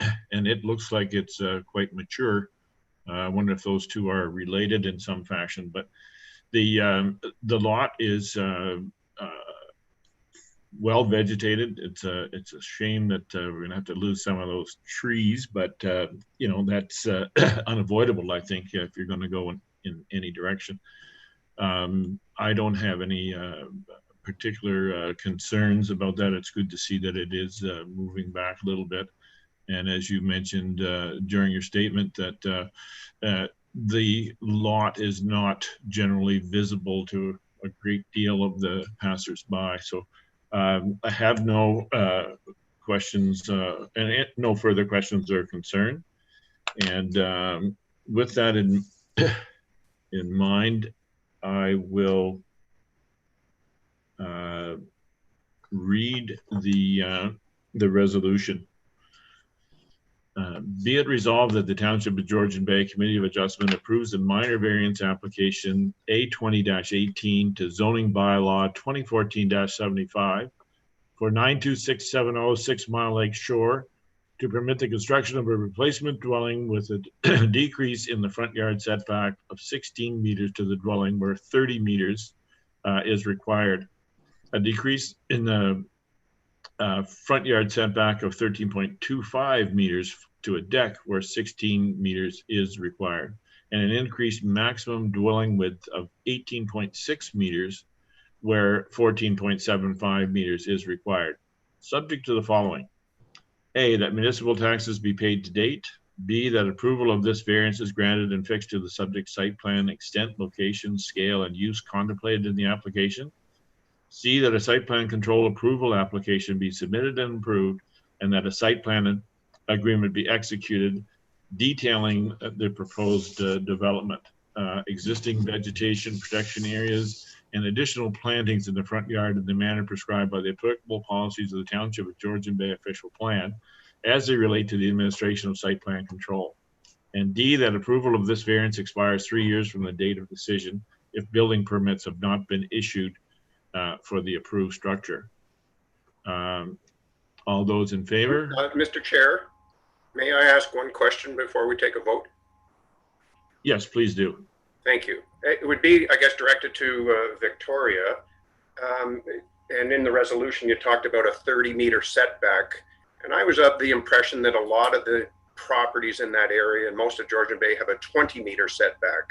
it looks like it's quite mature. I wonder if those two are related in some fashion, but the lot is well vegetated. It's a shame that we're gonna have to lose some of those trees, but you know, that's unavoidable, I think, if you're gonna go in any direction. I don't have any particular concerns about that. It's good to see that it is moving back a little bit. And as you mentioned during your statement, that the lot is not generally visible to a great deal of the passersby. So I have no questions and no further questions or concern. And with that in mind, I will read the resolution. Be it resolved that the Township of Georgian Bay Committee of Adjustment approves a minor variance application A20-18 to zoning bylaw 2014-75 for 92670 6 Mile Lake Shore to permit the construction of a replacement dwelling with a decrease in the front yard setback of 16 meters to the dwelling where 30 meters is required. A decrease in the front yard setback of 13.25 meters to a deck where 16 meters is required, and an increased maximum dwelling width of 18.6 meters where 14.75 meters is required, subject to the following. A, that municipal taxes be paid to date. B, that approval of this variance is granted and fixed to the subject site plan extent, location, scale, and use contemplated in the application. C, that a site plan control approval application be submitted and approved, and that a site plan agreement be executed detailing the proposed development, existing vegetation protection areas, and additional plantings in the front yard in the manner prescribed by the applicable policies of the Township of Georgian Bay official plan as they relate to the administration of site plan control. And D, that approval of this variance expires 3 years from the date of decision if building permits have not been issued for the approved structure. All those in favor? Mr. Chair, may I ask one question before we take a vote? Yes, please do. Thank you. It would be, I guess, directed to Victoria. And in the resolution, you talked about a 30-meter setback. And I was of the impression that a lot of the properties in that area and most of Georgian Bay have a 20-meter setback.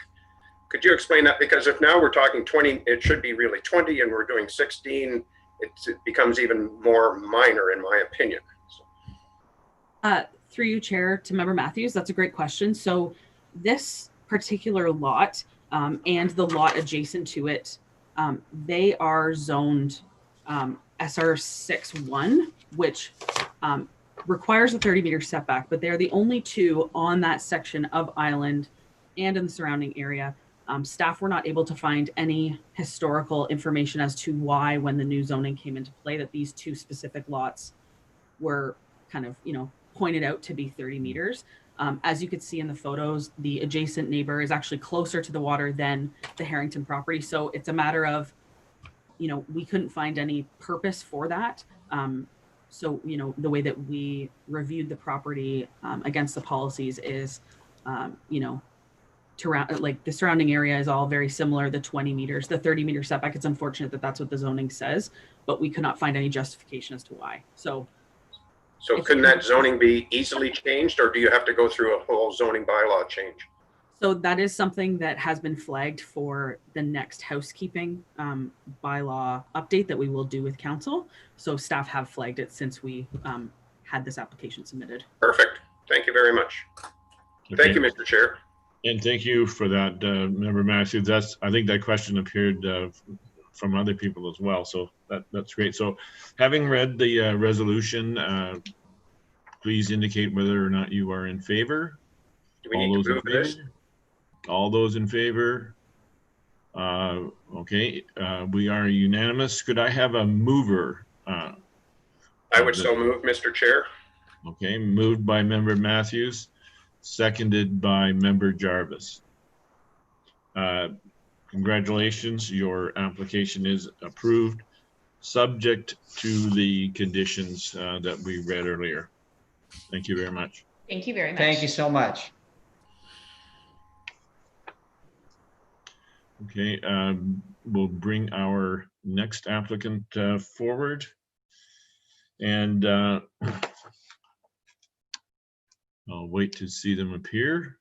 Could you explain that? Because if now we're talking 20, it should be really 20, and we're doing 16, it becomes even more minor, in my opinion. Through you, Chair, to Member Matthews, that's a great question. So this particular lot and the lot adjacent to it, they are zoned SR61, which requires a 30-meter setback, but they're the only two on that section of island and in the surrounding area. Staff were not able to find any historical information as to why, when the new zoning came into play, that these two specific lots were kind of, pointed out to be 30 meters. As you could see in the photos, the adjacent neighbor is actually closer to the water than the Harrington property. So it's a matter of, we couldn't find any purpose for that. So, the way that we reviewed the property against the policies is, the surrounding area is all very similar, the 20 meters, the 30-meter setback. It's unfortunate that that's what the zoning says, but we could not find any justification as to why. So couldn't that zoning be easily changed, or do you have to go through a whole zoning bylaw change? So that is something that has been flagged for the next housekeeping bylaw update that we will do with council. So staff have flagged it since we had this application submitted. Perfect. Thank you very much. Okay. Thank you, Mr. Chair. And thank you for that, Member Matthews. I think that question appeared from other people as well. So that's great. So having read the resolution, please indicate whether or not you are in favor. Do we need to move this? All those in favor? Okay, we are unanimous. Could I have a mover? I would so move, Mr. Chair. Okay, moved by Member Matthews, seconded by Member Jarvis. Congratulations, your application is approved, subject to the conditions that we read earlier. Thank you very much. Thank you very much. Thank you so much. Okay, we'll bring our next applicant forward. And I'll wait to see them appear.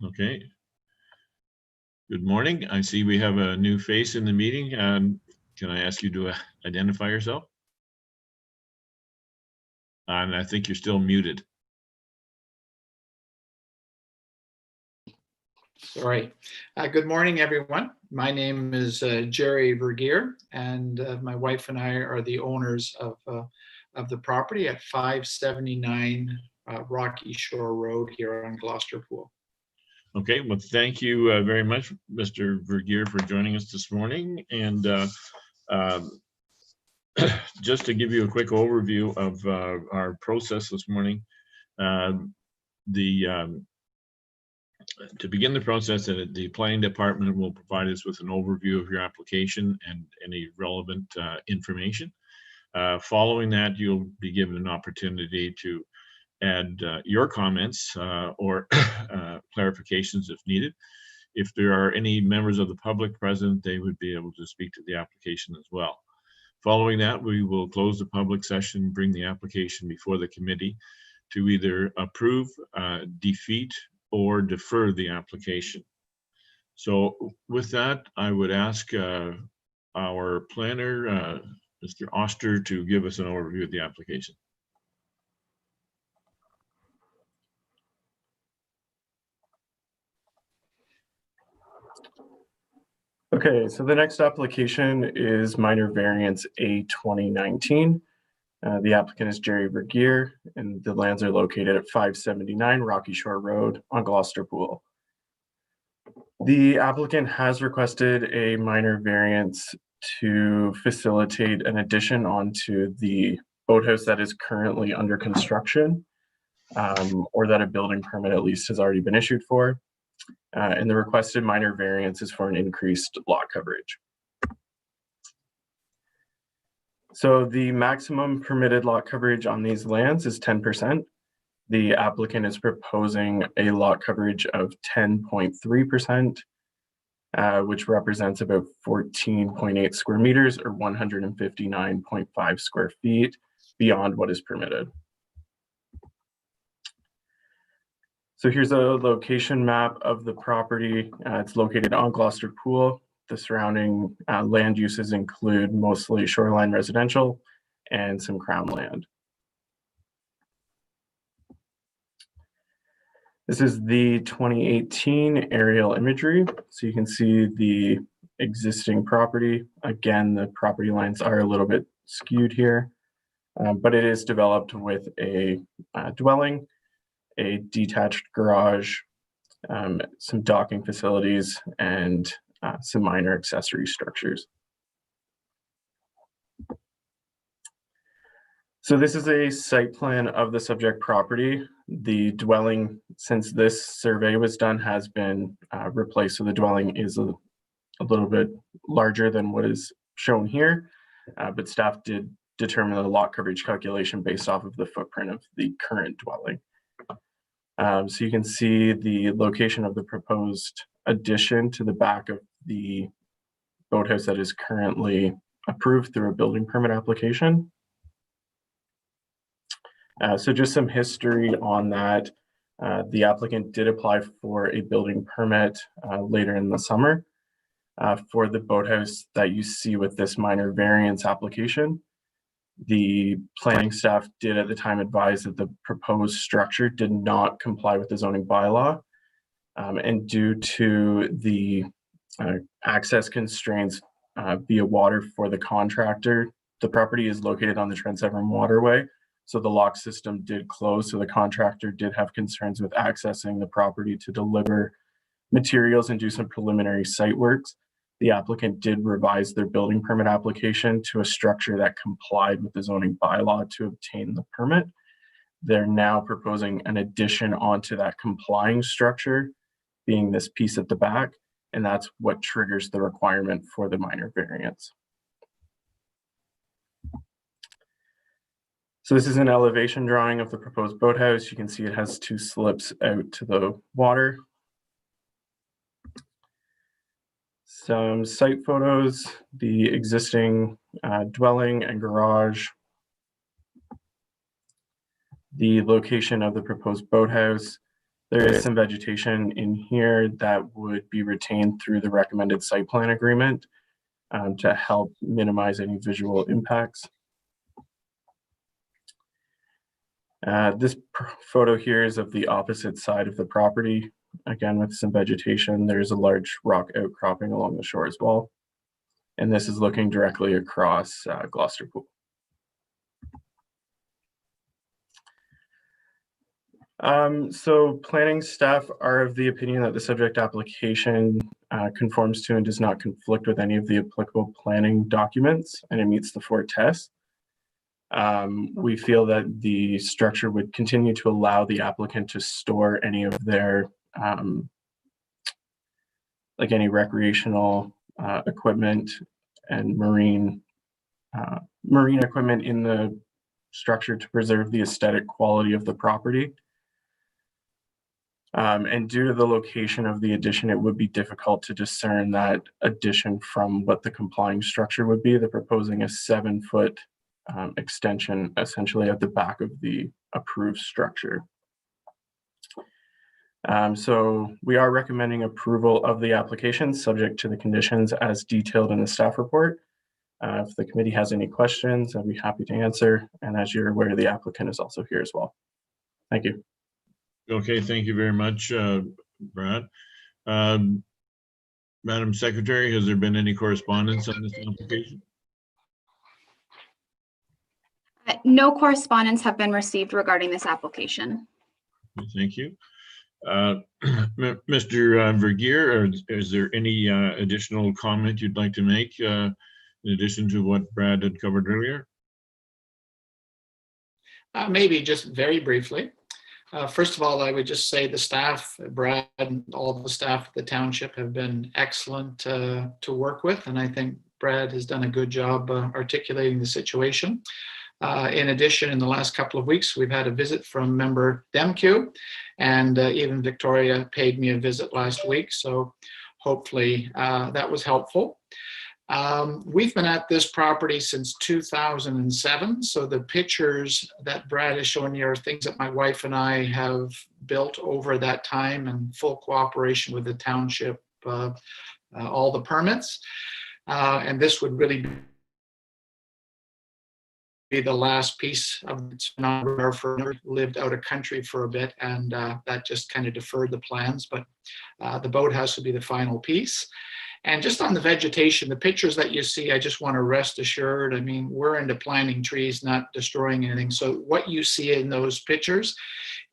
Okay. Good morning. I see we have a new face in the meeting. Can I ask you to identify yourself? And I think you're still muted. Sorry. Good morning, everyone. My name is Jerry Vergeer, and my wife and I are the owners of the property at 579 Rocky Shore Road here on Gloucester Pool. Okay, well, thank you very much, Mr. Vergeer, for joining us this morning. And just to give you a quick overview of our process this morning, to begin the process, the planning department will provide us with an overview of your application and any relevant information. Following that, you'll be given an opportunity to add your comments or clarifications if needed. If there are any members of the public present, they would be able to speak to the application as well. Following that, we will close the public session, bring the application before the committee to either approve, defeat, or defer the application. So with that, I would ask our planner, Mr. Oster, to give us an overview of the application. Okay, so the next application is minor variance A 2019. The applicant is Jerry Vergeer, and the lands are located at 579 Rocky Shore Road on Gloucester Pool. The applicant has requested a minor variance to facilitate an addition onto the boathouse that is currently under construction, or that a building permit at least has already been issued for. And the requested minor variance is for an increased lot coverage. So the maximum permitted lot coverage on these lands is 10%. The applicant is proposing a lot coverage of 10.3%, which represents about 14.8 square meters or 159.5 square feet beyond what is permitted. So here's a location map of the property. It's located on Gloucester Pool. The surrounding land uses include mostly shoreline residential and some crown land. This is the 2018 aerial imagery. So you can see the existing property. Again, the property lines are a little bit skewed here, but it is developed with a dwelling, a detached garage, some docking facilities, and some minor accessory structures. So this is a site plan of the subject property. The dwelling, since this survey was done, has been replaced. So the dwelling is a little bit larger than what is shown here, but staff did determine the lot coverage calculation based off of the footprint of the current dwelling. So you can see the location of the proposed addition to the back of the boathouse that is currently approved through a building permit application. So just some history on that. The applicant did apply for a building permit later in the summer for the boathouse that you see with this minor variance application. The planning staff did at the time advise that the proposed structure did not comply with the zoning bylaw. And due to the access constraints via water for the contractor, the property is located on the Trans Severn Waterway. So the lock system did close. So the contractor did have concerns with accessing the property to deliver materials and do some preliminary site works. The applicant did revise their building permit application to a structure that complied with the zoning bylaw to obtain the permit. They're now proposing an addition onto that complying structure, being this piece at the back, and that's what triggers the requirement for the minor variance. So this is an elevation drawing of the proposed boathouse. You can see it has two slips out to the water. Some site photos, the existing dwelling and garage, the location of the proposed boathouse. There is some vegetation in here that would be retained through the recommended site plan agreement to help minimize any visual impacts. This photo here is of the opposite side of the property. Again, with some vegetation, there's a large rock outcropping along the shore as well. And this is looking directly across Gloucester Pool. So planning staff are of the opinion that the subject application conforms to and does not conflict with any of the applicable planning documents, and it meets the 4 tests. We feel that the structure would continue to allow the applicant to store any of their like any recreational equipment and marine equipment in the structure to preserve the aesthetic quality of the property. And due to the location of the addition, it would be difficult to discern that addition from what the complying structure would be. They're proposing a 7-foot extension essentially at the back of the approved structure. So we are recommending approval of the application subject to the conditions as detailed in the staff report. If the committee has any questions, I'd be happy to answer. And as you're aware, the applicant is also here as well. Thank you. Okay, thank you very much, Brad. Madam Secretary, has there been any correspondence on this application? No correspondence have been received regarding this application. Thank you. Mr. Vergeer, is there any additional comment you'd like to make in addition to what Brad had covered earlier? Maybe just very briefly. First of all, I would just say the staff, Brad and all the staff at the township have been excellent to work with. And I think Brad has done a good job articulating the situation. In addition, in the last couple of weeks, we've had a visit from member Demkew, and even Victoria paid me a visit last week. So hopefully that was helpful. We've been at this property since 2007. So the pictures that Brad is showing you are things that my wife and I have built over that time in full cooperation with the township, all the permits. And this would really be the last piece of its lived out of country for a bit, and that just kind of deferred the plans, but the boathouse would be the final piece. And just on the vegetation, the pictures that you see, I just want to rest assured, I mean, we're into planting trees, not destroying anything. So what you see in those pictures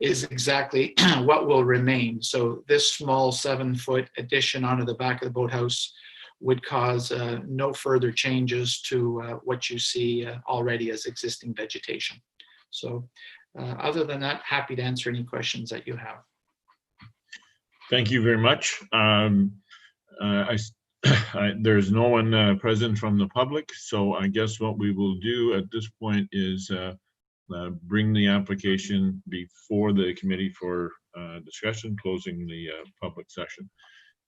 is exactly what will remain. So this small 7-foot addition onto the back of the boathouse would cause no further changes to what you see already as existing vegetation. So other than that, happy to answer any questions that you have. Thank you very much. There's no one present from the public, so I guess what we will do at this point is bring the application before the committee for discussion, closing the public session.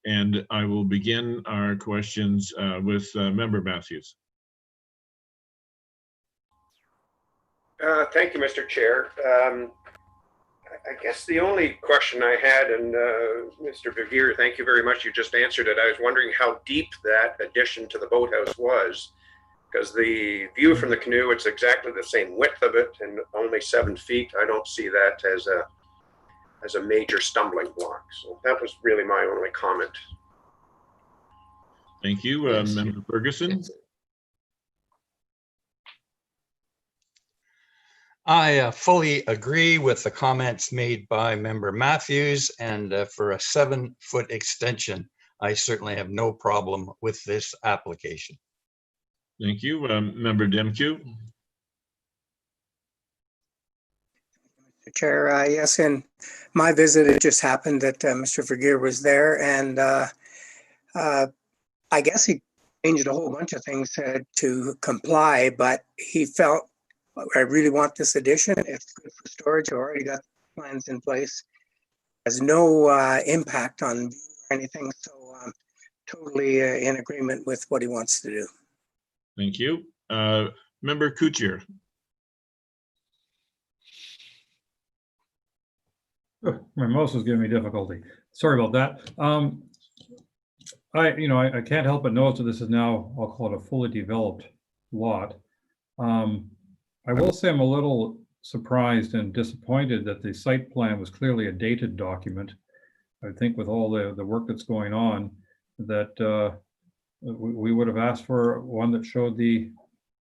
And I will begin our questions with Member Matthews. Thank you, Mr. Chair. I guess the only question I had, and Mr. Vergeer, thank you very much. You just answered it. I was wondering how deep that addition to the boathouse was, because the view from the canoe, it's exactly the same width of it and only 7 feet. I don't see that as a major stumbling block. So that was really my only comment. Thank you, Member Ferguson. I fully agree with the comments made by Member Matthews, and for a 7-foot extension, I certainly have no problem with this application. Thank you, Member Demkiw. Mr. Chair, yes, in my visit, it just happened that Mr. Vergeer was there, and I guess he changed a whole bunch of things to comply, but he felt, I really want this addition. It's good for storage. I've already got plans in place. There's no impact on view or anything, so I'm totally in agreement with what he wants to do. Thank you. Member Kuchar. My mouse is giving me difficulty. Sorry about that. I can't help but notice that this is now, I'll call it a fully developed lot. I will say I'm a little surprised and disappointed that the site plan was clearly a dated document. I think with all the work that's going on, that we would have asked for one that showed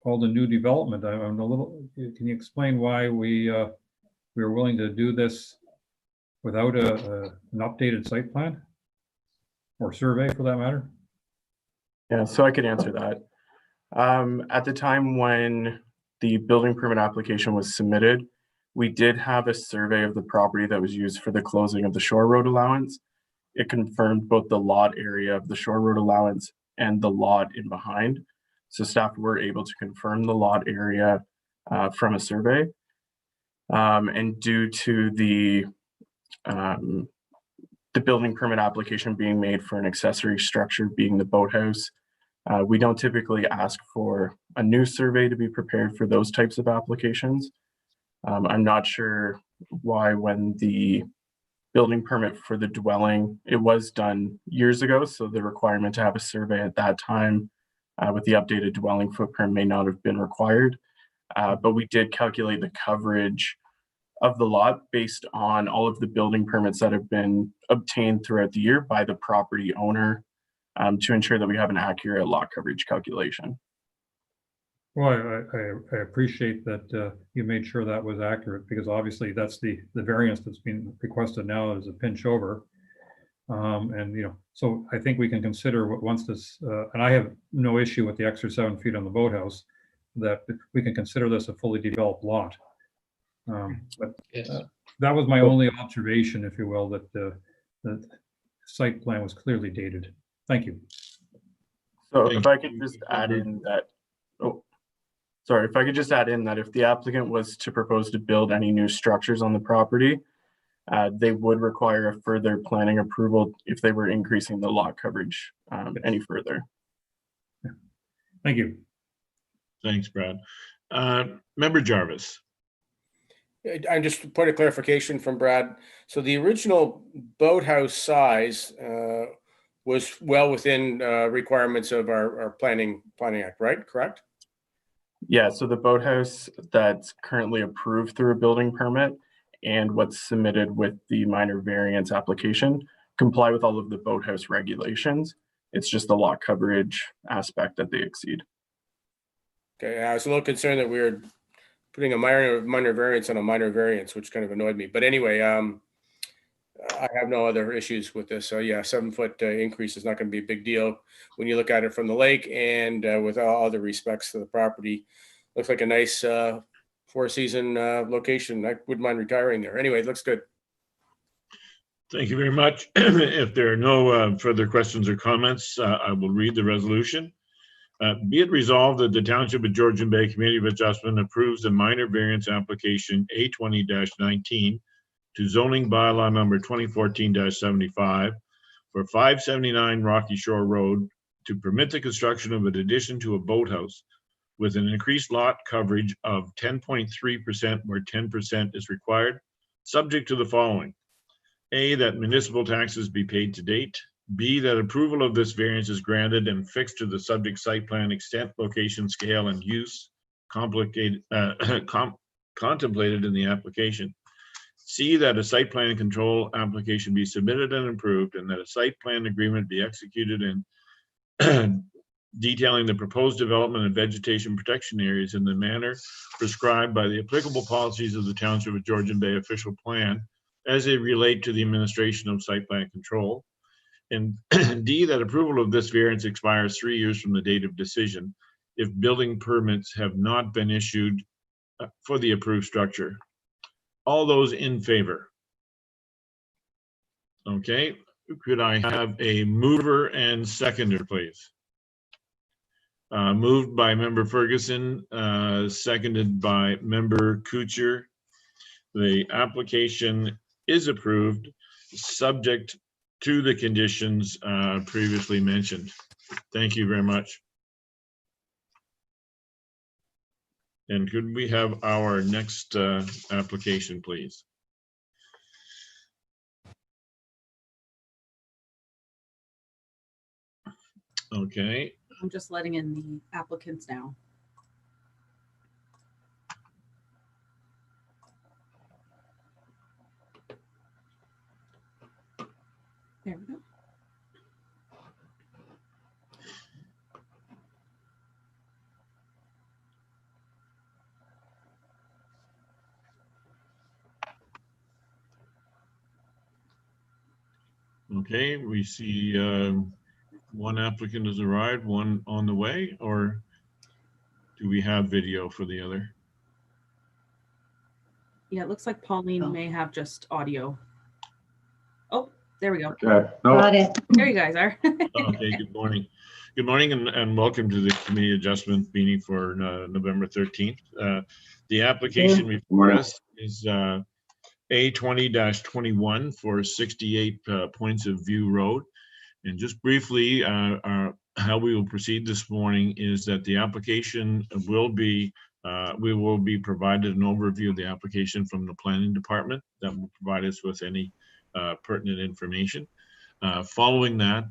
all the new development. I'm a little. Can you explain why we were willing to do this without an updated site plan or survey, for that matter? Yeah, so I could answer that. At the time when the building permit application was submitted, we did have a survey of the property that was used for the closing of the shore road allowance. It confirmed both the lot area of the shore road allowance and the lot in behind. So staff were able to confirm the lot area from a survey. And due to the building permit application being made for an accessory structure being the boathouse, we don't typically ask for a new survey to be prepared for those types of applications. I'm not sure why, when the building permit for the dwelling, it was done years ago, so the requirement to have a survey at that time with the updated dwelling footprint may not have been required. But we did calculate the coverage of the lot based on all of the building permits that have been obtained throughout the year by the property owner, to ensure that we have an accurate lot coverage calculation. Well, I appreciate that you made sure that was accurate, because obviously that's the variance that's being requested now is a pinch over. And so I think we can consider once this, and I have no issue with the extra 7 feet on the boathouse, that we can consider this a fully developed lot. But Yes. That was my only observation, if you will, that the site plan was clearly dated. Thank you. So if I could just add in that, if I could just add in that if the applicant was to propose to build any new structures on the property, they would require a further planning approval if they were increasing the lot coverage any further. Yeah. Thank you. Thanks, Brad. Member Jarvis. I'm just a point of clarification from Brad. So the original boathouse size was well within requirements of our planning act, right? Correct? Yeah, so the boathouse that's currently approved through a building permit and what's submitted with the minor variance application comply with all of the boathouse regulations. It's just the lot coverage aspect that they exceed. Okay, I was a little concerned that we were putting a minor variance on a minor variance, which kind of annoyed me. But anyway, I have no other issues with this. So yeah, 7-foot increase is not going to be a big deal when you look at it from the lake, and with all other respects to the property. Looks like a nice four-season location. I wouldn't mind retiring there. Anyway, it looks good. Thank you very much. If there are no further questions or comments, I will read the resolution. Be it resolved that the Township of Georgian Bay Committee of Adjustment approves the minor variance application A20-19 to zoning bylaw number 2014-75 for 579 Rocky Shore Road to permit the construction of an addition to a boathouse with an increased lot coverage of 10.3% where 10% is required, subject to the following. A, that municipal taxes be paid to date. B, that approval of this variance is granted and fixed to the subject site plan extent, location, scale, and use contemplated in the application. C, that a site plan control application be submitted and approved, and that a site plan agreement be executed and detailing the proposed development and vegetation protection areas in the manner prescribed by the applicable policies of the Township of Georgian Bay official plan as they relate to the administration of site plan control. And D, that approval of this variance expires 3 years from the date of decision if building permits have not been issued for the approved structure. All those in favor? Okay, could I have a mover and seconder, please? Moved by Member Ferguson, seconded by Member Kuchar. The application is approved, subject to the conditions previously mentioned. Thank you very much. And could we have our next application, please? Okay. I'm just letting in the applicants now. There we go. Okay, we see one applicant has arrived, one on the way, or do we have video for the other? Yeah, it looks like Pauline may have just audio. Oh, there we go. Okay. No. Got it. There you guys are. Okay, good morning. Good morning and welcome to the committee adjustment meeting for November 13th. The application before us is A20-21 for 68 Points of View Road. And just briefly, how we will proceed this morning is that the application will be, we will be provided an overview of the application from the planning department that will provide us with any pertinent information. Following that,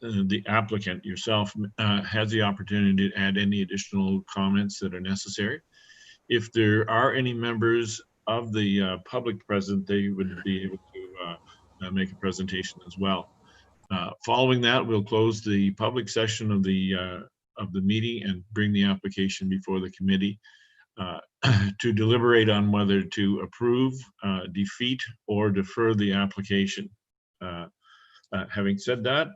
the applicant yourself has the opportunity to add any additional comments that are necessary. If there are any members of the public present, they would be able to make a presentation as well. Following that, we'll close the public session of the meeting and bring the application before the committee to deliberate on whether to approve, defeat, or defer the application. Having said that,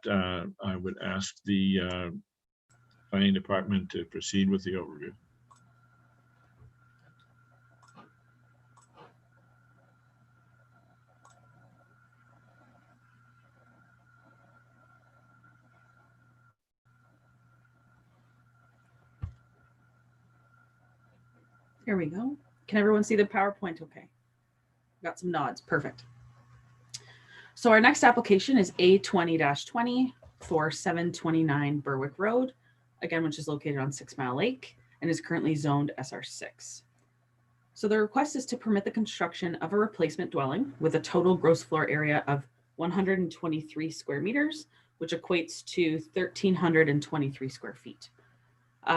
I would ask the planning department to proceed with the overview. Here we go. Can everyone see the PowerPoint? Okay. Got some nods. Perfect. So our next application is A20-20 for 729 Berwick Road, again, which is located on 6 Mile Lake and is currently zoned SR6. So the request is to permit the construction of a replacement dwelling with a total gross floor area of 123 square meters, which equates to 1,323 square feet.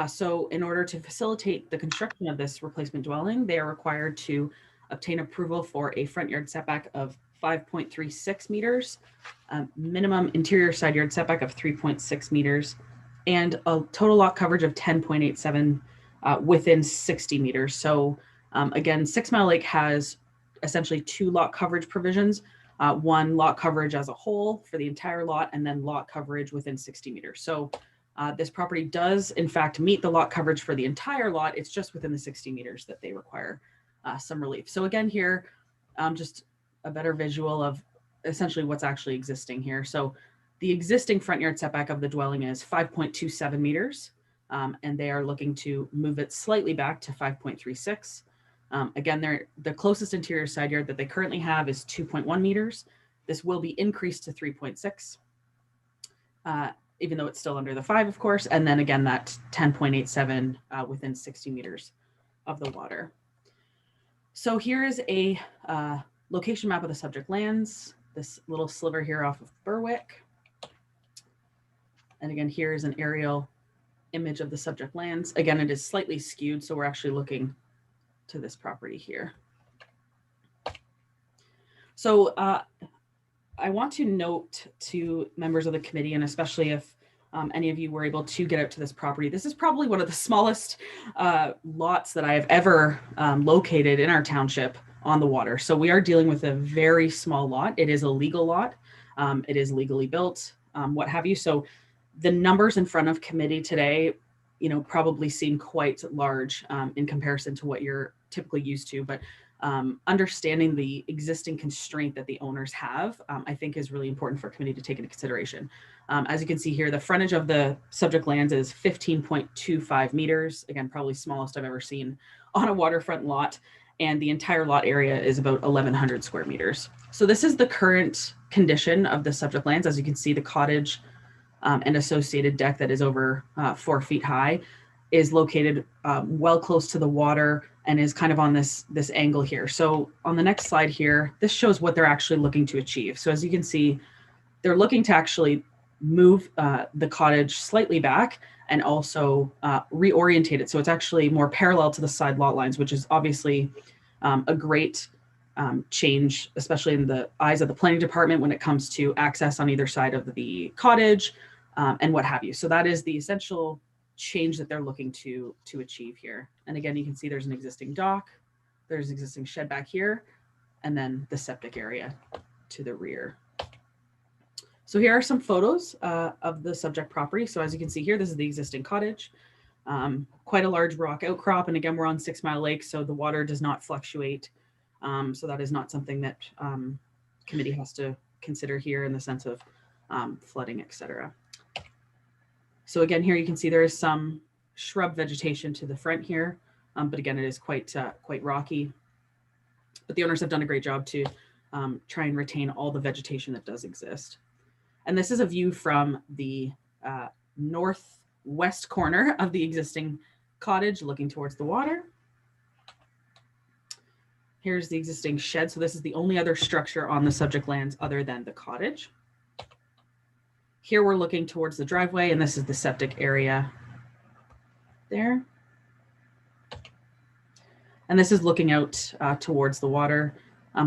So in order to facilitate the construction of this replacement dwelling, they are required to obtain approval for a front yard setback of 5.36 meters, minimum interior side yard setback of 3.6 meters, and a total lot coverage of 10.87 within 60 meters. So again, 6 Mile Lake has essentially 2 lot coverage provisions, one lot coverage as a whole for the entire lot, and then lot coverage within 60 meters. So this property does in fact meet the lot coverage for the entire lot. It's just within the 60 meters that they require some relief. So again here, just a better visual of essentially what's actually existing here. So the existing front yard setback of the dwelling is 5.27 meters, and they are looking to move it slightly back to 5.36. Again, the closest interior side yard that they currently have is 2.1 meters. This will be increased to 3.6, even though it's still under the 5, of course. And then again, that 10.87 within 60 meters of the water. So here is a location map of the subject lands, this little sliver here off of Berwick. And again, here is an aerial image of the subject lands. Again, it is slightly skewed, so we're actually looking to this property here. So I want to note to members of the committee, and especially if any of you were able to get out to this property, this is probably one of the smallest lots that I have ever located in our township on the water. So we are dealing with a very small lot. It is a legal lot. It is legally built, what have you. So the numbers in front of committee today, probably seem quite large in comparison to what you're typically used to, but understanding the existing constraint that the owners have, I think is really important for committee to take into consideration. As you can see here, the frontage of the subject lands is 15.25 meters. Again, probably smallest I've ever seen on a waterfront lot. And the entire lot area is about 1,100 square meters. So this is the current condition of the subject lands. As you can see, the cottage and associated deck that is over 4 feet high is located well close to the water and is kind of on this angle here. So on the next slide here, this shows what they're actually looking to achieve. So as you can see, they're looking to actually move the cottage slightly back and also reorientate it. So it's actually more parallel to the side lot lines, which is obviously a great change, especially in the eyes of the planning department when it comes to access on either side of the cottage and what have you. So that is the essential change that they're looking to achieve here. And again, you can see there's an existing dock, there's existing shed back here, and then the septic area to the rear. So here are some photos of the subject property. So as you can see here, this is the existing cottage, quite a large rock outcrop. And again, we're on 6 Mile Lake, so the water does not fluctuate. So that is not something that committee has to consider here in the sense of flooding, etc. So again, here you can see there is some shrub vegetation to the front here, but again, it is quite rocky. But the owners have done a great job to try and retain all the vegetation that does exist. And this is a view from the northwest corner of the existing cottage looking towards the water. Here's the existing shed. So this is the only other structure on the subject lands other than the cottage. Here we're looking towards the driveway, and this is the septic area there. And this is looking out towards the water.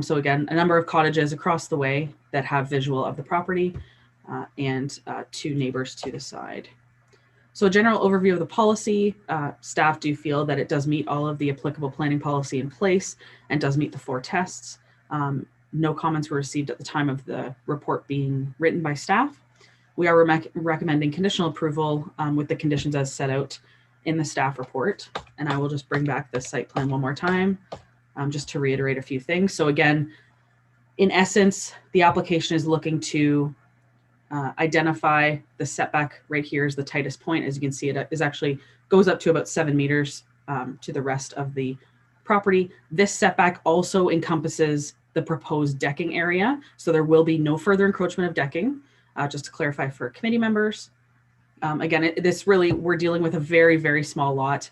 So again, a number of cottages across the way that have visual of the property and 2 neighbors to the side. So a general overview of the policy, staff do feel that it does meet all of the applicable planning policy in place and does meet the 4 tests. No comments were received at the time of the report being written by staff. We are recommending conditional approval with the conditions as set out in the staff report. And I will just bring back the site plan one more time, just to reiterate a few things. So again, in essence, the application is looking to identify the setback right here is the tightest point. As you can see, it is actually goes up to about 7 meters to the rest of the property. This setback also encompasses the proposed decking area. So there will be no further encroachment of decking, just to clarify for committee members. Again, this really, we're dealing with a very, very small lot.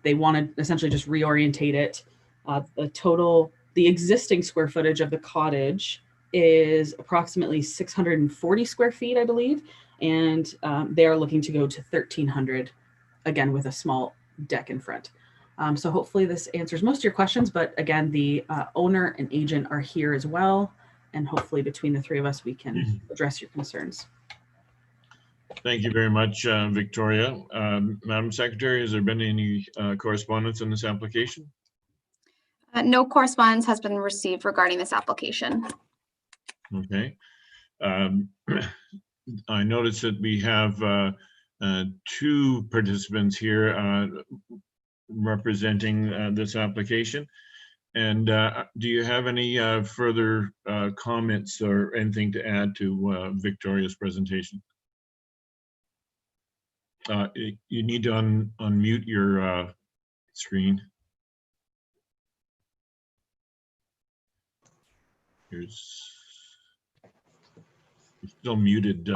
They want to essentially just reorientate it. The existing square footage of the cottage is approximately 640 square feet, I believe. And they are looking to go to 1,300, again, with a small deck in front. So hopefully this answers most of your questions, but again, the owner and agent are here as well. and hopefully between the three of us, we can address your concerns. Thank you very much, Victoria. Madam Secretary, has there been any correspondence on this application? No correspondence has been received regarding this application. Okay. I noticed that we have two participants here representing this application. And do you have any further comments or anything to add to Victoria's presentation? You need to unmute your screen. You're still muted,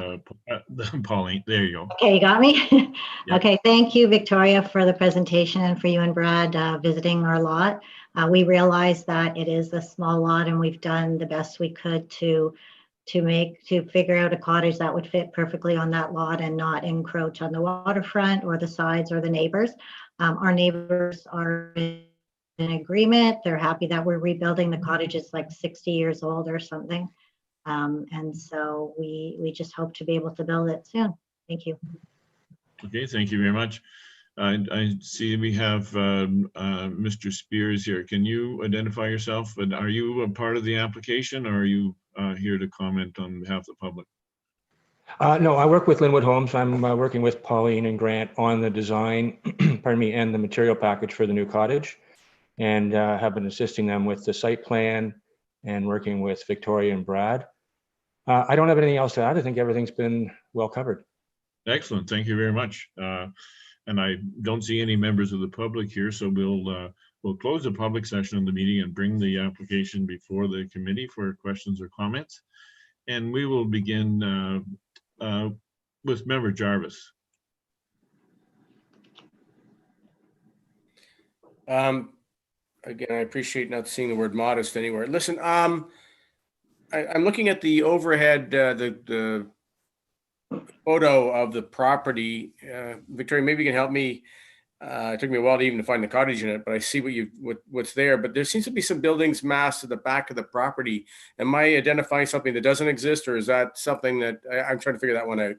Pauline. There you go. Okay, you got me? Yep. Okay, thank you, Victoria, for the presentation and for you and Brad visiting our lot. We realize that it is a small lot and we've done the best we could to figure out a cottage that would fit perfectly on that lot and not encroach on the waterfront or the sides or the neighbors. Our neighbors are in agreement. They're happy that we're rebuilding. The cottage is like 60 years old or something. And so we just hope to be able to build it soon. Thank you. Okay, thank you very much. I see we have Mr. Spears here. Can you identify yourself? And are you a part of the application, or are you here to comment on behalf of the public? No, I work with Linwood Homes. I'm working with Pauline and Grant on the design, pardon me, and the material package for the new cottage, and have been assisting them with the site plan and working with Victoria and Brad. I don't have anything else to add. I think everything's been well covered. Excellent. Thank you very much. And I don't see any members of the public here, so we'll close the public session of the meeting and bring the application before the committee for questions or comments. And we will begin with Member Jarvis. Again, I appreciate not seeing the word modest anywhere. Listen, I'm looking at the overhead, the photo of the property. Victoria, maybe you can help me. It took me a while to even find the cottage in it, but I see what's there. But there seems to be some buildings massed to the back of the property. Am I identifying something that doesn't exist, or is that something that I'm trying to figure that one out?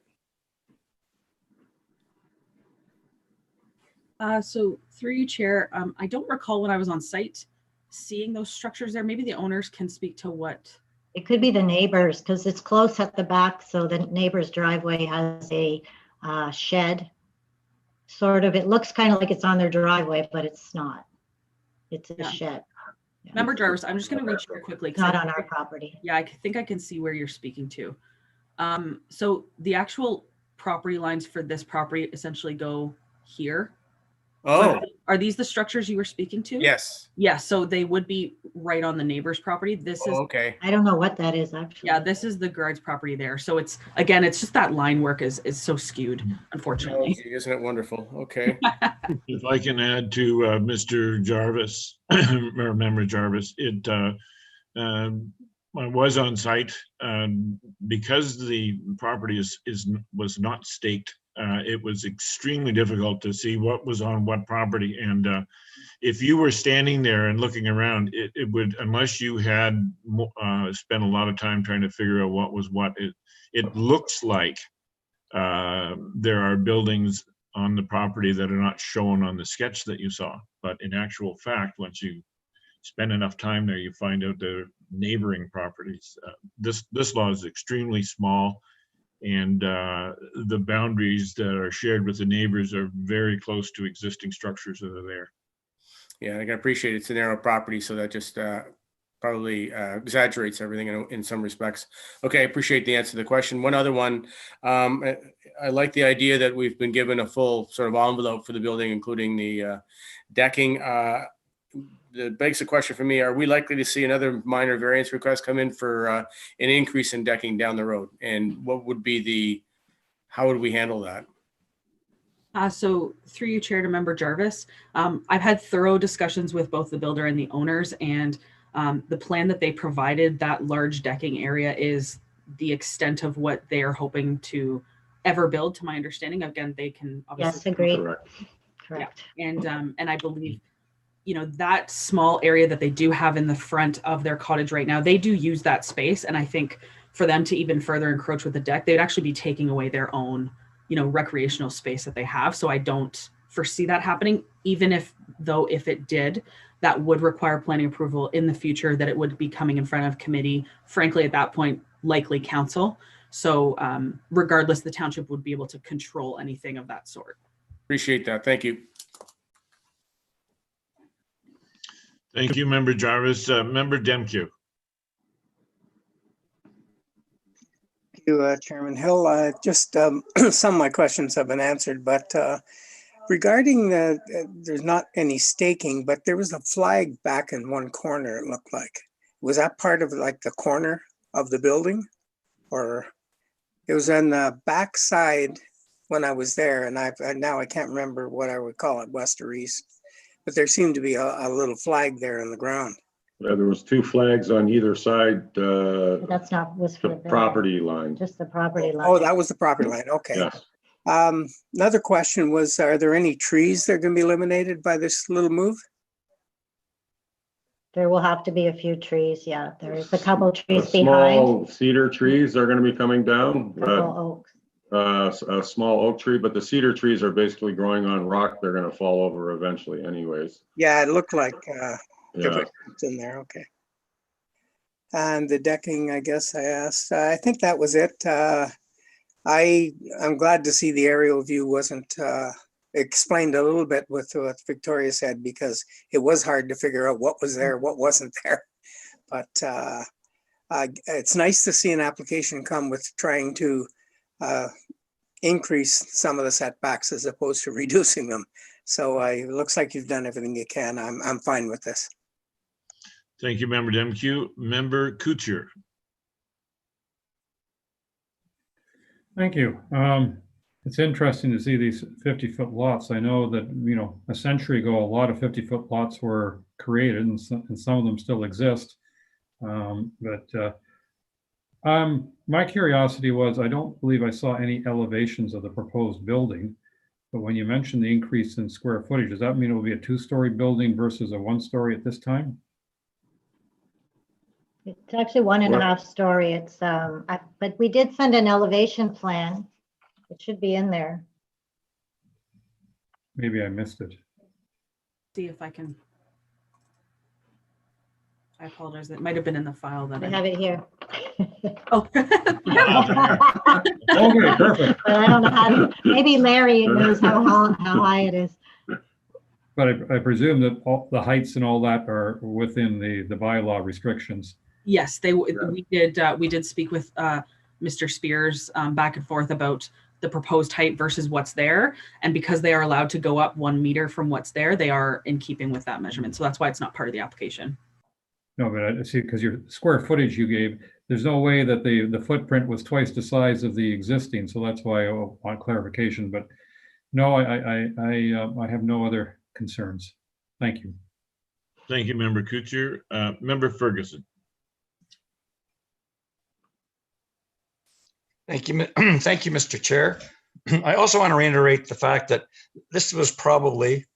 So through you, Chair, I don't recall when I was on site seeing those structures there. Maybe the owners can speak to what. It could be the neighbors because it's close at the back. So the neighbor's driveway has a shed. Sort of, it looks kind of like it's on their driveway, but it's not. It's a shed. Yeah. Member Jarvis, I'm just going to reach here quickly. Not on our property. Yeah, I think I can see where you're speaking to. So the actual property lines for this property essentially go here. Oh, are these the structures you were speaking to? Yes. Yes. So they would be right on the neighbor's property. This is okay. I don't know what that is actually. Yeah, this is the garage property there. So it's again, it's just that line work is so skewed, unfortunately. Okay, isn't it wonderful? Okay. If I can add to Mr. Jarvis, or Member Jarvis, I was on site because the property was not staked. It was extremely difficult to see what was on what property. And if you were standing there and looking around, it would, unless you had spent a lot of time trying to figure out what was what, it looks like there are buildings on the property that are not shown on the sketch that you saw. But in actual fact, once you spend enough time there, you find out the neighboring properties. This lot is extremely small. And the boundaries that are shared with the neighbors are very close to existing structures that are there. Yeah, I can appreciate it's a narrow property, so that just probably exaggerates everything in some respects. Okay, I appreciate the answer to the question. One other one, I like the idea that we've been given a full sort of envelope for the building, including the decking. That begs the question for me, are we likely to see another minor variance request come in for an increase in decking down the road? And what would be how would we handle that? So through you, Chair, to Member Jarvis, I've had thorough discussions with both the builder and the owners, and the plan that they provided, that large decking area, is the extent of what they are hoping to ever build, to my understanding. Again, they can obviously— Yes, agreed. Correct. Yeah. And I believe that small area that they do have in the front of their cottage right now, they do use that space. And I think for them to even further encroach with the deck, they'd actually be taking away their own, recreational space that they have. So I don't foresee that happening, even if it did, that would require planning approval in the future, that it would be coming in front of committee, frankly, at that point, likely council. So regardless, the township would be able to control anything of that sort. Appreciate that. Thank you. Thank you, Member Jarvis. Member Demke. Thank you, Chairman Hill. Just some of my questions have been answered, but regarding there's not any staking, but there was a flag back in one corner, it looked like. Was that part of like the corner of the building? Or it was on the back side when I was there, and now I can't remember what I would call it, west or east. But there seemed to be a little flag there in the ground. There was 2 flags on either side. That's not, was for the property line. just the property line. Oh, that was the property line. Okay. Yes. Another question was, are there any trees that are going to be eliminated by this little move? There will have to be a few trees. Yeah, there's a couple trees Small behind. cedar trees are going to be coming down. Couple oaks. A small oak tree, but the cedar trees are basically growing on rock. They're going to fall over eventually anyways. Yeah, it looked like Yeah. it's in there. Okay. And the decking, I guess I asked. I think that was it. I'm glad to see the aerial view wasn't explained a little bit with what Victoria said, because it was hard to figure out what was there, what wasn't there. But it's nice to see an application come with trying to increase some of the setbacks as opposed to reducing them. So it looks like you've done everything you can. I'm fine with this. Thank you, Member Demke. Member Kuchar. Thank you. It's interesting to see these 50-foot lots. I know that, a century ago, a lot of 50-foot lots were created, and some of them still exist. My curiosity was, I don't believe I saw any elevations of the proposed building, but when you mentioned the increase in square footage, does that mean it will be a 2-story building versus a 1-story at this time? It's actually 1.5 story. It's but we did send an elevation plan. It should be in there. Maybe I missed it. See if I can. I apologize. It might have been in the file that I have it here. Oh. Okay, perfect. But I don't know how to, maybe Larry knows how high it is. But I presume that all the heights and all that are within the bylaw restrictions. Yes, we did speak with Mr. Spears back and forth about the proposed height versus what's there. And because they are allowed to go up 1 meter from what's there, they are in keeping with that measurement. So that's why it's not part of the application. No, but I see, because your square footage you gave, there's no way that the footprint was twice the size of the existing. So that's why I want clarification. But no, I have no other concerns. Thank you. Thank you, Member Kuchar. Member Ferguson. Thank you, thank you, Mr. Chair. I also want to reiterate the fact that this was probably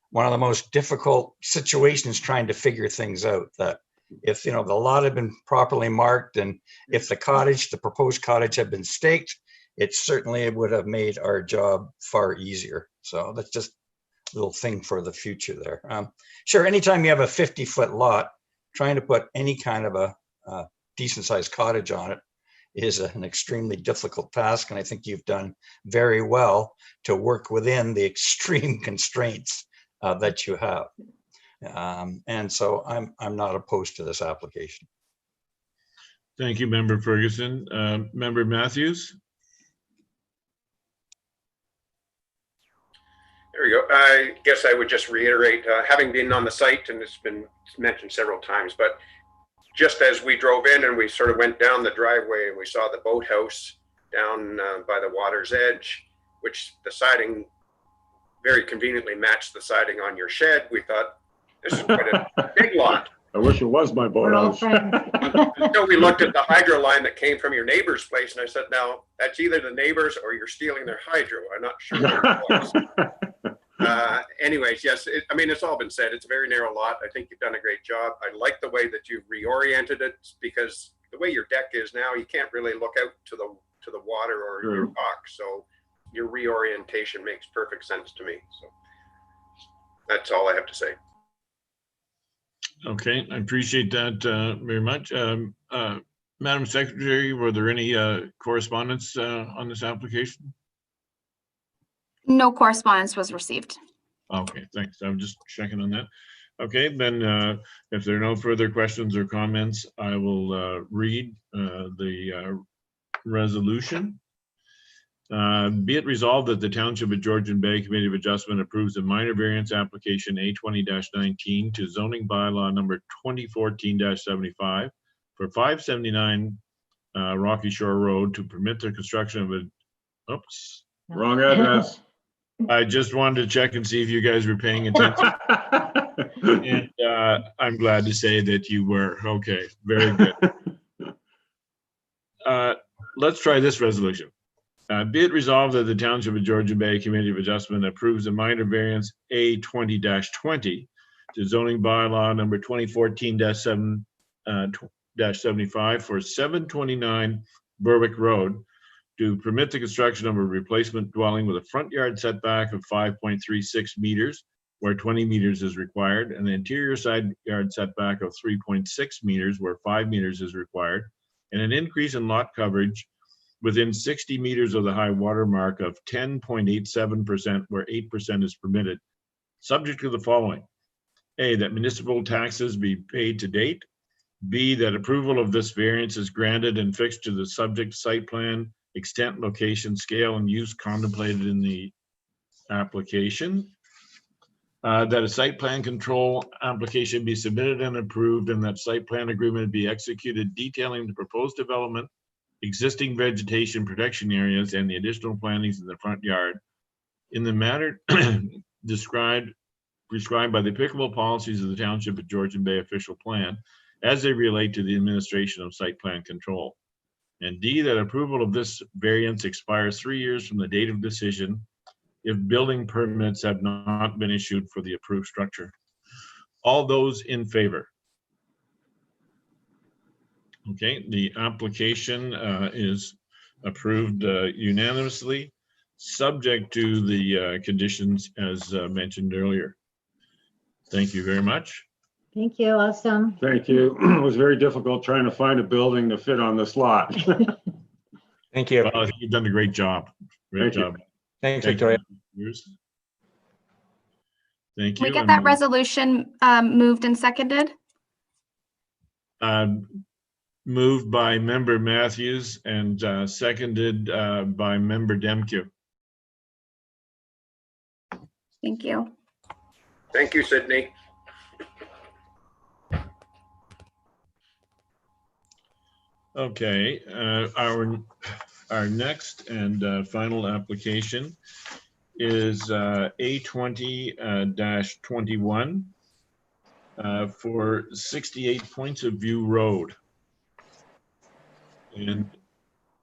one of the most difficult situations trying to figure things out. That if the lot had been properly marked, and if the proposed cottage had been staked, it certainly would have made our job far easier. So that's just a little thing for the future there. Sure, anytime you have a 50-foot lot, trying to put any kind of a decent sized cottage on it is an extremely difficult task, and I think you've done very well to work within the extreme constraints that you have. And so I'm not opposed to this application. Thank you, Member Ferguson. Member Matthews. There we go. I guess I would just reiterate, having been on the site, and it's been mentioned several times, but just as we drove in and we sort of went down the driveway and we saw the boathouse down by the water's edge, which the siding very conveniently matched the siding on your shed. We thought, this is quite a big lot. I wish it was my boathouse. So we looked at the hydro line that came from your neighbor's place, and I said, now that's either the neighbors or you're stealing their hydro. I'm not sure what it was. Anyways, yes, I mean, it's all been said. It's a very narrow lot. I think you've done a great job. I like the way that you've reoriented it, because the way your deck is now, you can't really look out to the water or your dock. So your reorientation makes perfect sense to me. So that's all I have to say. Okay, I appreciate that very much. Madam Secretary, were there any correspondence on this application? No correspondence was received. Okay, thanks. I'm just checking on that. Okay, then if there are no further questions or comments, I will read the resolution. Be it resolved that the Township of Georgian Bay Committee of Adjustment approves a minor variance application A20-19 to zoning bylaw number 2014-75 for 579 Rocky Shore Road to permit the construction of a, oops, Wrong address. I just wanted to check and see if you guys were paying attention. And I'm glad to say that you were. Okay, very good. Let's try this resolution. Be it resolved that the Township of Georgian Bay Committee of Adjustment approves a minor variance A20-20 to zoning bylaw number 2014-75 for 729 Berwick Road to permit the construction of a replacement dwelling with a front yard setback of 5.36 meters, where 20 meters is required, and an interior side yard setback of 3.6 meters, where 5 meters is required, and an increase in lot coverage within 60 meters of the high water mark of 10.87%, where 8% is permitted, subject to the following. A, that municipal taxes be paid to date. B, that approval of this variance is granted and fixed to the subject site plan, extent, location, scale, and use contemplated in the application. That a site plan control application be submitted and approved, and that site plan agreement be executed detailing the proposed development, existing vegetation protection areas, and the additional plantings in the front yard in the manner prescribed by the applicable policies of the Township of Georgian Bay official plan as they relate to the administration of site plan control. And D, that approval of this variance expires 3 years from the date of decision if building permits have not been issued for the approved structure. All those in favor? Okay, the application is approved unanimously, subject to the conditions as mentioned earlier. Thank you very much. Thank you, awesome. Thank you. It was very difficult trying to find a building to fit on this lot. Thank you. Well, I think you've done a great job. Great job. Thanks, Victoria. Thank Can we you. get that resolution moved and seconded? Moved by member Matthews and seconded by member Demke. Thank you. Thank you, Sydney. Okay, our next and final application is A20-21 for 68 Points of View Road. And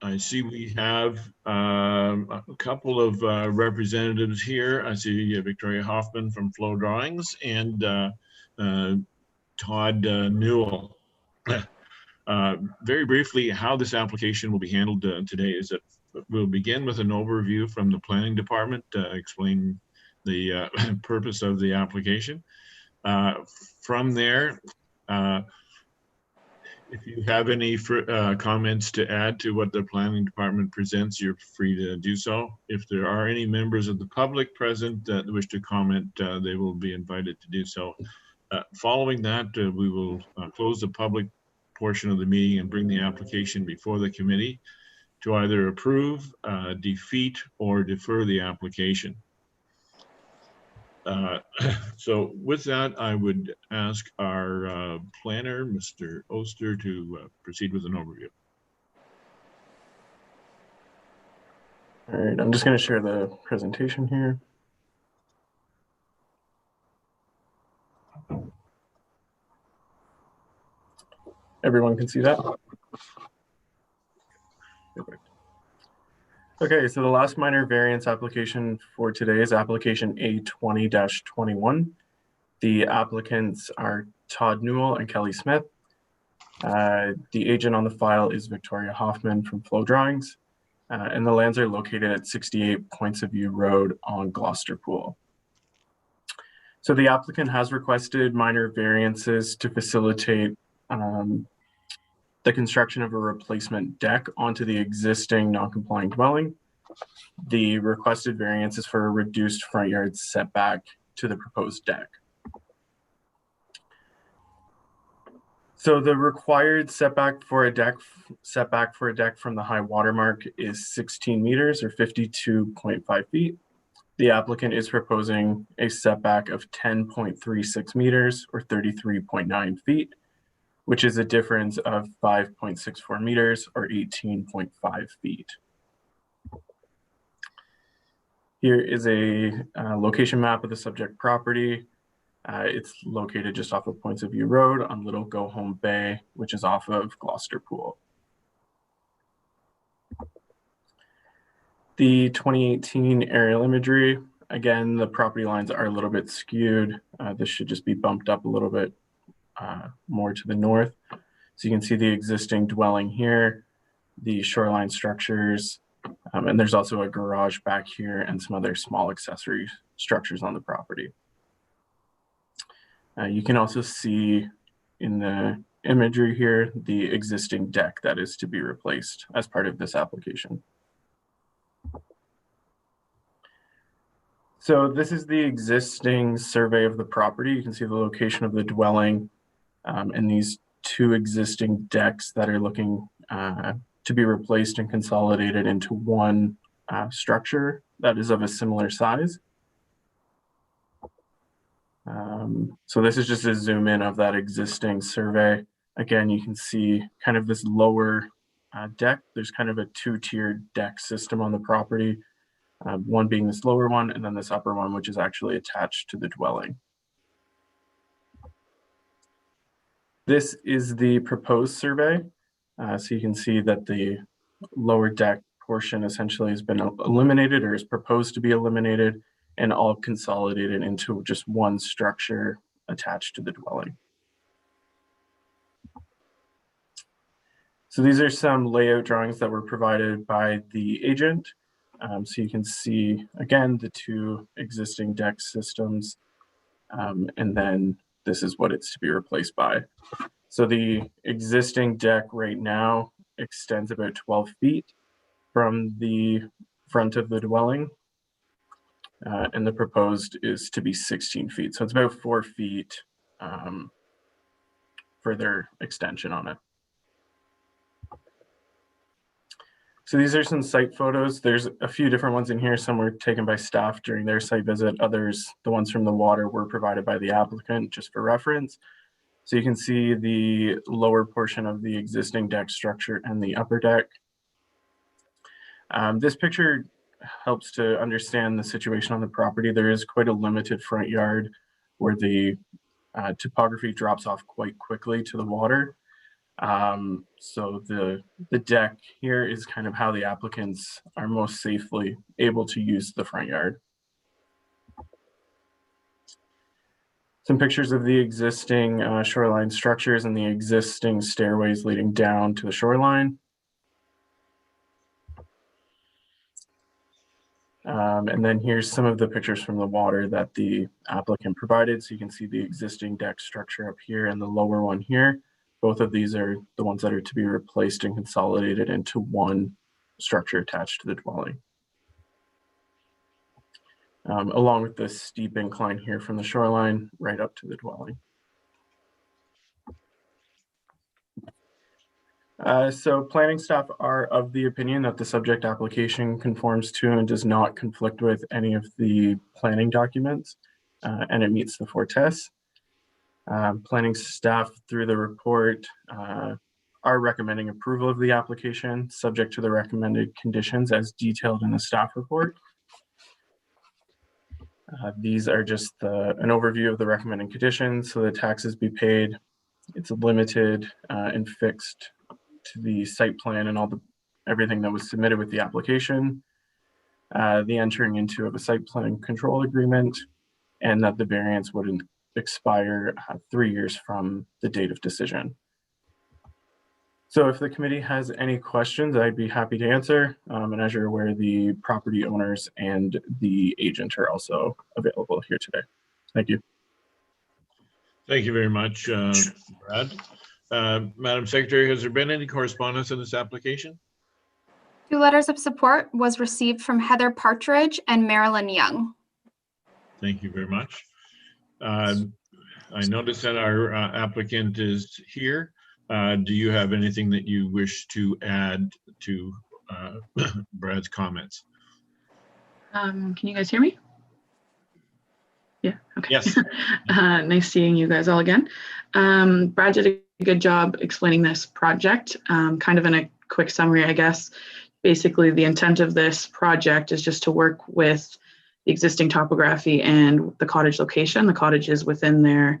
I see we have a couple of representatives here. I see Victoria Hoffman from Flow Drawings and Todd Newell. Very briefly, how this application will be handled today is that we'll begin with an overview from the planning department, explain the purpose of the application. From there, if you have any comments to add to what the planning department presents, you're free to do so. If there are any members of the public present that wish to comment, they will be invited to do so. Following that, we will close the public portion of the meeting and bring the application before the committee to either approve, defeat, or defer the application. So with that, I would ask our planner, Mr. Oster, to proceed with an overview. All right, I'm just going to share the presentation here. Everyone can see that? Perfect. Okay, so the last minor variance application for today is application A20-21. The applicants are Todd Newell and Kelly Smith. The agent on the file is Victoria Hoffman from Flow Drawings, and the lands are located at 68 Points of View Road on Gloucester Pool. So the applicant has requested minor variances to facilitate the construction of a replacement deck onto the existing non-compliant dwelling. The requested variance is for a reduced front yard setback to the proposed deck. So the required setback for a deck from the high water mark is 16 meters or 52.5 feet. The applicant is proposing a setback of 10.36 meters or 33.9 feet, which is a difference of 5.64 meters or 18.5 feet. Here is a location map of the subject property. It's located just off of Points of View Road on Little Go Home Bay, which is off of Gloucester Pool. The 2018 aerial imagery, again, the property lines are a little bit skewed. This should just be bumped up a little bit more to the north. So you can see the existing dwelling here, the shoreline structures, and there's also a garage back here and some other small accessory structures on the property. You can also see in the imagery here the existing deck that is to be replaced as part of this application. So this is the existing survey of the property. You can see the location of the dwelling and these two existing decks that are looking to be replaced and consolidated into one structure that is of a similar size. So this is just a zoom in of that existing survey. Again, you can see kind of this lower deck. There's kind of a two-tiered deck system on the property, one being this lower one and then this upper one, which is actually attached to the dwelling. This is the proposed survey. So you can see that the lower deck portion essentially has been eliminated or is proposed to be eliminated and all consolidated into just one structure attached to the dwelling. So these are some layout drawings that were provided by the agent. So you can see, again, the two existing deck systems, and then this is what it's to be replaced by. So the existing deck right now extends about 12 feet from the front of the dwelling, and the proposed is to be 16 feet. So it's about 4 feet further extension on it. So these are some site photos. There's a few different ones in here. Some were taken by staff during their site visit. Others, the ones from the water, were provided by the applicant just for reference. So you can see the lower portion of the existing deck structure and the upper deck. This picture helps to understand the situation on the property. There is quite a limited front yard where the topography drops off quite quickly to the water. So the deck here is kind of how the applicants are most safely able to use the front yard. Some pictures of the existing shoreline structures and the existing stairways leading down to the shoreline. And then here's some of the pictures from the water that the applicant provided. So you can see the existing deck structure up here and the lower one here. Both of these are the ones that are to be replaced and consolidated into one structure attached to the dwelling. Along with the steep incline here from the shoreline right up to the dwelling. So planning staff are of the opinion that the subject application conforms to and does not conflict with any of the planning documents, and it meets the 4 tests. Planning staff through the report are recommending approval of the application subject to the recommended conditions as detailed in the staff report. These are just an overview of the recommended conditions. So the taxes be paid. It's limited and fixed to the site plan and everything that was submitted with the application. the entering into of a site plan control agreement, and that the variance wouldn't expire 3 years from the date of decision. So if the committee has any questions, I'd be happy to answer. And as you're aware, the property owners and the agent are also available here today. Thank you. Thank you very much, Brad. Madam Secretary, has there been any correspondence in this application? 2 letters of support was received from Heather Partridge and Marilyn Young. Thank you very much. I noticed that our applicant is here. Do you have anything that you wish to add to Brad's comments? Can you guys hear me? Yeah, okay. Yes. Nice seeing you guys all again. Brad did a good job explaining this project. Kind of in a quick summary, I guess. Basically, the intent of this project is just to work with the existing topography and the cottage location. The cottage is within there,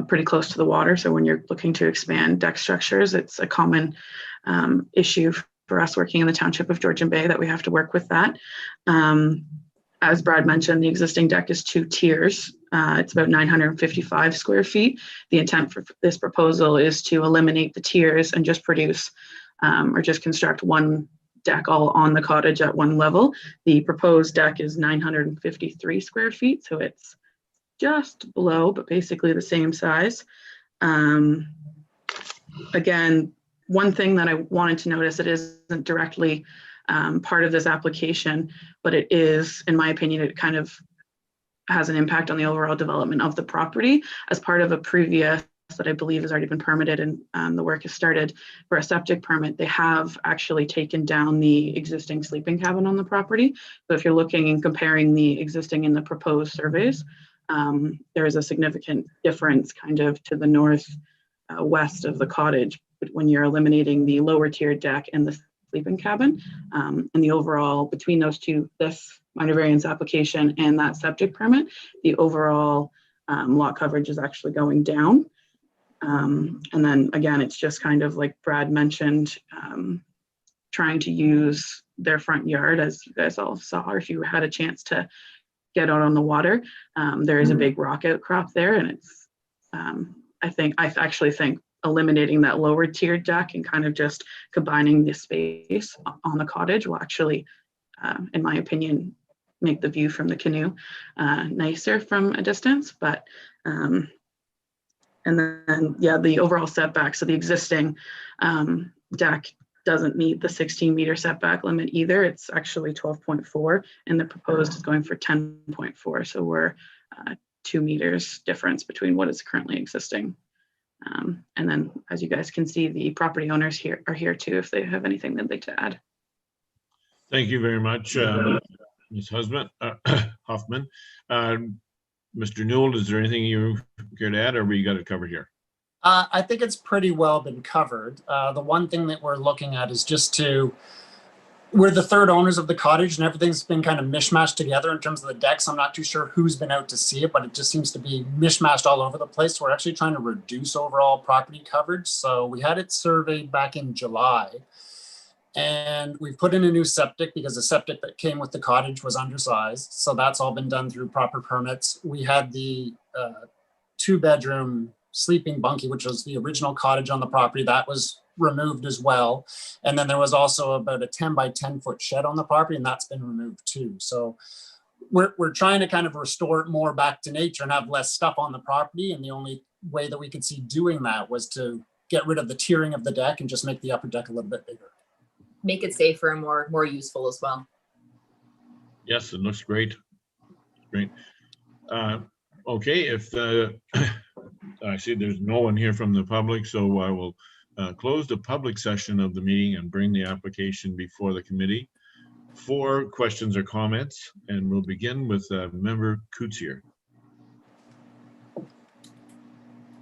pretty close to the water. So when you're looking to expand deck structures, it's a common issue for us working in the township of Georgian Bay that we have to work with that. As Brad mentioned, the existing deck is 2 tiers. It's about 955 square feet. The intent for this proposal is to eliminate the tiers and just produce or just construct one deck all on the cottage at one level. The proposed deck is 953 square feet, so it's just below, but basically the same size. Again, one thing that I wanted to notice, it isn't directly part of this application, but it is, in my opinion, it kind of has an impact on the overall development of the property. As part of a previous that I believe has already been permitted and the work has started for a septic permit, they have actually taken down the existing sleeping cabin on the property. So if you're looking and comparing the existing and the proposed surveys, there is a significant difference kind of to the north west of the cottage when you're eliminating the lower tier deck and the sleeping cabin. And the overall, between those two, this minor variance application and that septic permit, the overall lot coverage is actually going down. And then again, it's just kind of like Brad mentioned, trying to use their front yard, as you guys all saw, or if you had a chance to get out on the water, there is a big rock outcrop there. And it's, I actually think eliminating that lower tier deck and kind of just combining the space on the cottage will actually, in my opinion, make the view from the canoe nicer from a distance. But and then, yeah, the overall setback. So the existing deck doesn't meet the 16-meter setback limit either. It's actually 12.4, and the proposed is going for 10.4. So we're 2 meters difference between what is currently existing. And then, as you guys can see, the property owners here are here too, if they have anything they'd like to add. Thank you very much, Ms. Hoffman. Mr. Newell, is there anything you care to add, or we got it covered here? I think it's pretty well been covered. The one thing that we're looking at is just we're the third owners of the cottage, and everything's been kind of mishmashed together in terms of the decks. I'm not too sure who's been out to see it, but it just seems to be mishmashed all over the place. We're actually trying to reduce overall property coverage. So we had it surveyed back in July, and we've put in a new septic because the septic that came with the cottage was undersized. So that's all been done through proper permits. We had the 2-bedroom sleeping bunkie, which was the original cottage on the property, that was removed as well. And then there was also about a 10 by 10 foot shed on the property, and that's been removed too. So we're trying to kind of restore it more back to nature and have less stuff on the property. And the only way that we could see doing that was to get rid of the tiering of the deck and just make the upper deck a little bit bigger. Make it safer and more useful as well. Yes, it looks great. Great. Okay, if I see there's no one here from the public, so I will close the public session of the meeting and bring the application before the committee for questions or comments. And we'll begin with Member Coutier.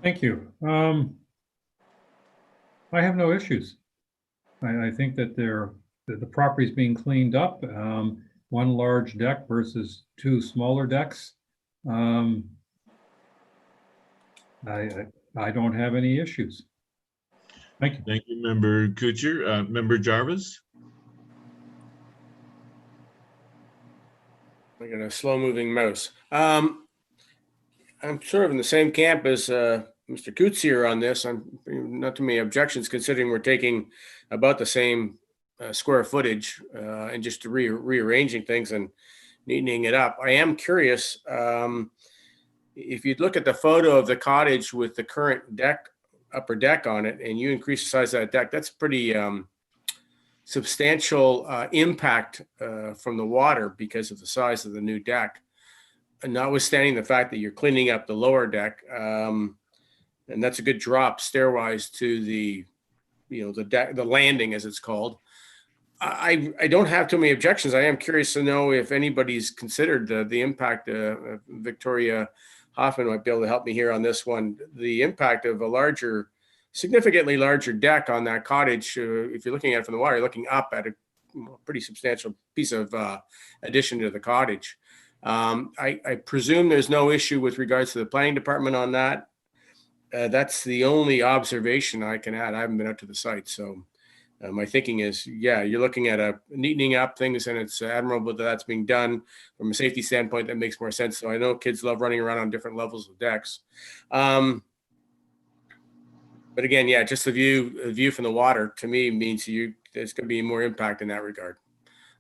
Thank you. I have no issues. I think that the property is being cleaned up. One large deck versus 2 smaller decks. I don't have any issues. Thank you. Thank you, Member Coutier. Member Jarvis? I got a slow moving mouse. I'm sort of in the same camp as Mr. Coots here on this. I'm not too many objections considering we're taking about the same square footage and just rearranging things and neatening it up. I am curious, if you look at the photo of the cottage with the current deck, upper deck on it, and you increase the size of that deck, that's pretty substantial impact from the water because of the size of the new deck. And notwithstanding the fact that you're cleaning up the lower deck, and that's a good drop stairwise to the, the deck, the landing as it's called. I don't have too many objections. I am curious to know if anybody's considered the impact. Victoria Hoffman might be able to help me here on this one. The impact of a significantly larger deck on that cottage. If you're looking at it from the water, you're looking up at a pretty substantial piece of addition to the cottage. I presume there's no issue with regards to the planning department on that. That's the only observation I can add. I haven't been out to the site, so my thinking is, yeah, you're looking at a neatening up things, and it's admirable that that's being done from a safety standpoint. That makes more sense. So I know kids love running around on different levels of decks. But again, yeah, just the view from the water to me means there's going to be more impact in that regard.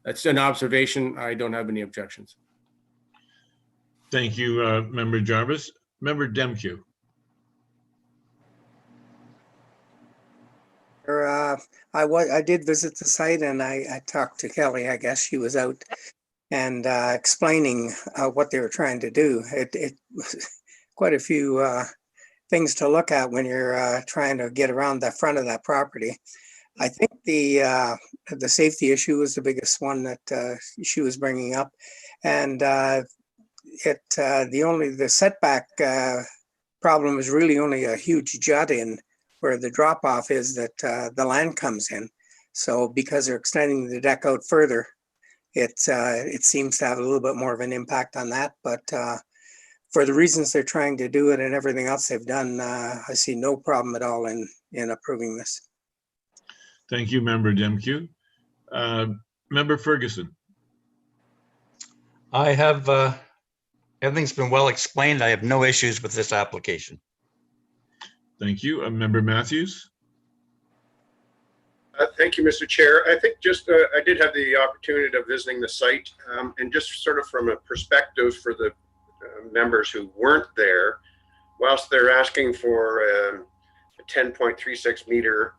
That's an observation. I don't have any objections. Thank you, Member Jarvis. Member Demkew. I did visit the site, and I talked to Kelly. I guess she was out and explaining what they were trying to do. It was quite a few things to look at when you're trying to get around the front of that property. I think the safety issue was the biggest one that she was bringing up, and the setback problem is really only a huge jut in where the drop off is that the land comes in. So because they're extending the deck out further, it seems to have a little bit more of an impact on that. But for the reasons they're trying to do it and everything else they've done, I see no problem at all in approving this. Thank you, Member Demkew. Member Ferguson. I have, everything's been well explained. I have no issues with this application. Thank you. Member Matthews. Thank you, Mr. Chair. I think I did have the opportunity of visiting the site, and just sort of from a perspective for the members who weren't there, whilst they're asking for a 10.36 meter,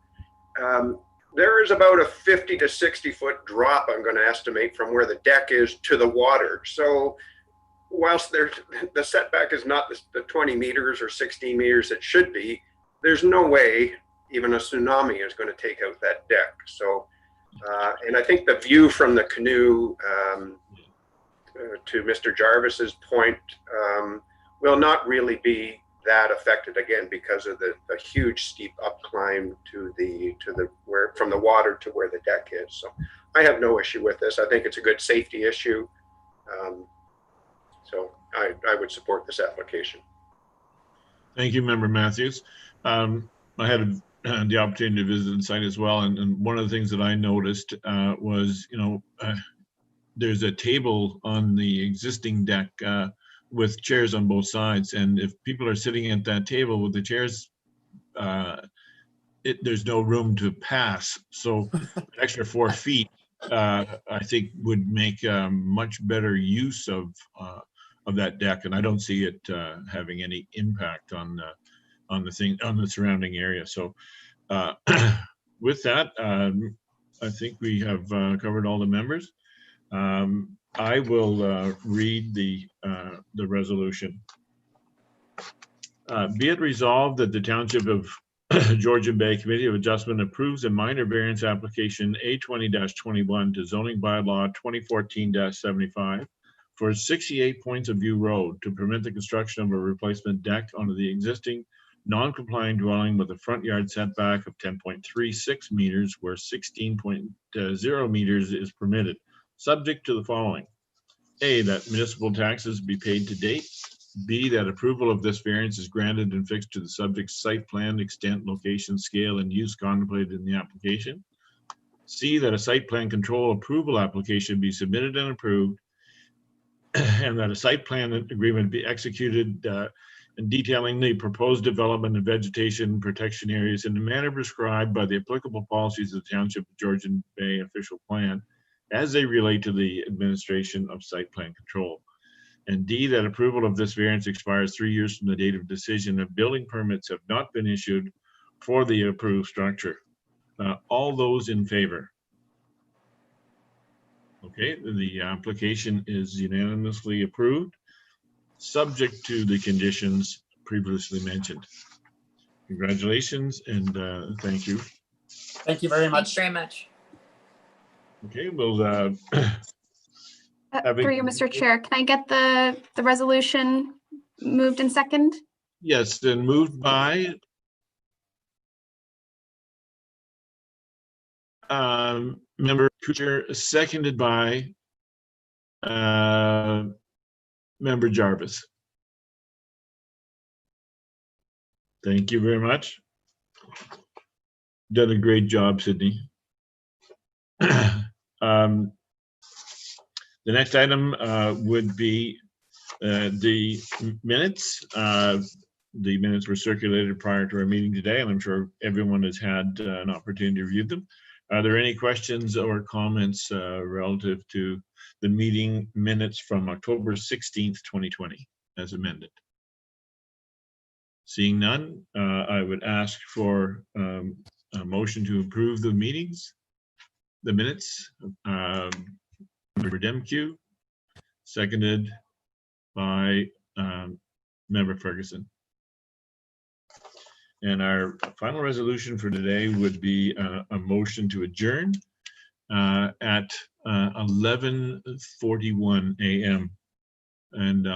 there is about a 50 to 60 foot drop, I'm going to estimate, from where the deck is to the water. So whilst the setback is not the 20 meters or 16 meters it should be, there's no way even a tsunami is going to take out that deck. So, and I think the view from the canoe, to Mr. Jarvis's point, will not really be that affected again because of the huge steep up climb from the water to where the deck is. So I have no issue with this. I think it's a good safety issue. So I would support this application. Thank you, Member Matthews. I had the opportunity to visit the site as well, and one of the things that I noticed was, there's a table on the existing deck with chairs on both sides, and if people are sitting at that table with the chairs, there's no room to pass. So an extra 4 feet, I think, would make much better use of that deck, and I don't see it having any impact on the surrounding area. So with that, I think we have covered all the members. I will read the resolution. Be it resolved that the Township of Georgian Bay Committee of Adjustment approves a minor variance application A20-21 to zoning bylaw 2014-75 for 68 Points of View Road to permit the construction of a replacement deck onto the existing non-compliant dwelling with a front yard setback of 10.36 meters where 16.0 meters is permitted, subject to the following. A, that municipal taxes be paid to date. B, that approval of this variance is granted and fixed to the subject site plan, extent, location, scale, and use contemplated in the application. C, that a site plan control approval application be submitted and approved. and that a site plan agreement be executed and detailing the proposed development of vegetation protection areas in the manner prescribed by the applicable policies of the Township of Georgian Bay official plan as they relate to the administration of site plan control. And D, that approval of this variance expires 3 years from the date of decision if building permits have not been issued for the approved structure. All those in favor? Okay, the application is unanimously approved, subject to the conditions previously mentioned. Congratulations and thank you. Thank you very Thanks much. very much. Okay, we'll Through you, Mr. Chair, can I get the resolution moved and second? yes, then moved by Member Kuchar, seconded by Member Jarvis. Thank you very much. Done a great job, Sydney. The next item would be the minutes. The minutes were circulated prior to our meeting today, and I'm sure everyone has had an opportunity to review them. Are there any questions or comments relative to the meeting minutes from October 16th, 2020, as amended? Seeing none, I would ask for a motion to approve the minutes. Member Demke, seconded by Member Ferguson. And our final resolution for today would be a motion to adjourn at 11:41 a.m. And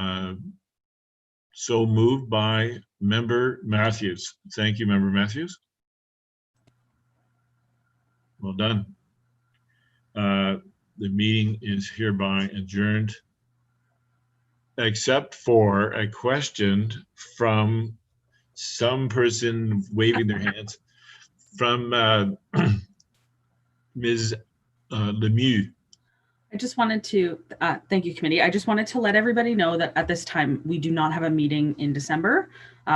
so moved by Member Matthews. Thank you, Member Matthews. Well done. The meeting is hereby adjourned, except for a question from some person waving their hands from Ms. Lemieux. I just wanted to, thank you, committee. I just wanted to let everybody know that at this time, we do not have a meeting in December.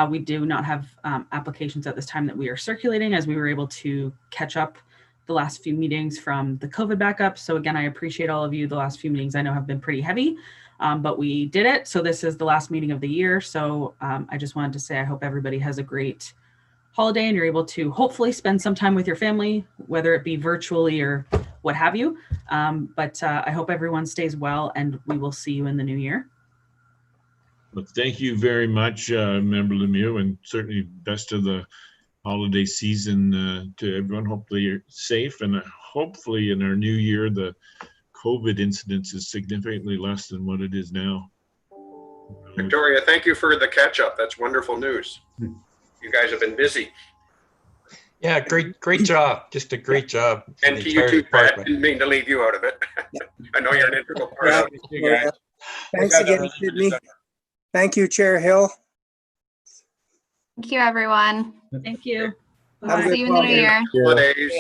We do not have applications at this time that we are circulating, as we were able to catch up the last few meetings from the COVID backup. So again, I appreciate all of you. The last few meetings I know have been pretty heavy, but we did it. So this is the last meeting of the year. So I just wanted to say, I hope everybody has a great holiday and you're able to hopefully spend some time with your family, whether it be virtually or what have you. But I hope everyone stays well and we will see you in the new year. Well, thank you very much, Member Lemieux, and certainly best of the holiday season to everyone. Hopefully you're safe, and hopefully in our new year, the COVID incidence is significantly less than what it is now. Victoria, thank you for the catch up. That's wonderful news. You guys have been busy. Yeah, great job. Just a great job. And to you too, Brad. Didn't mean to leave you out of it. I know you're an integral part of it. Thanks again, Sydney. Thank you, Chair Hill. Thank you, everyone. Thank you. Have a good See you in the new year. Holidays.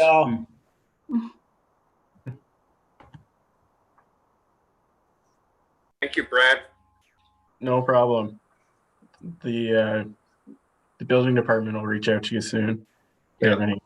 Thank you, Brad. No problem. The building department will reach out to you soon. If you have any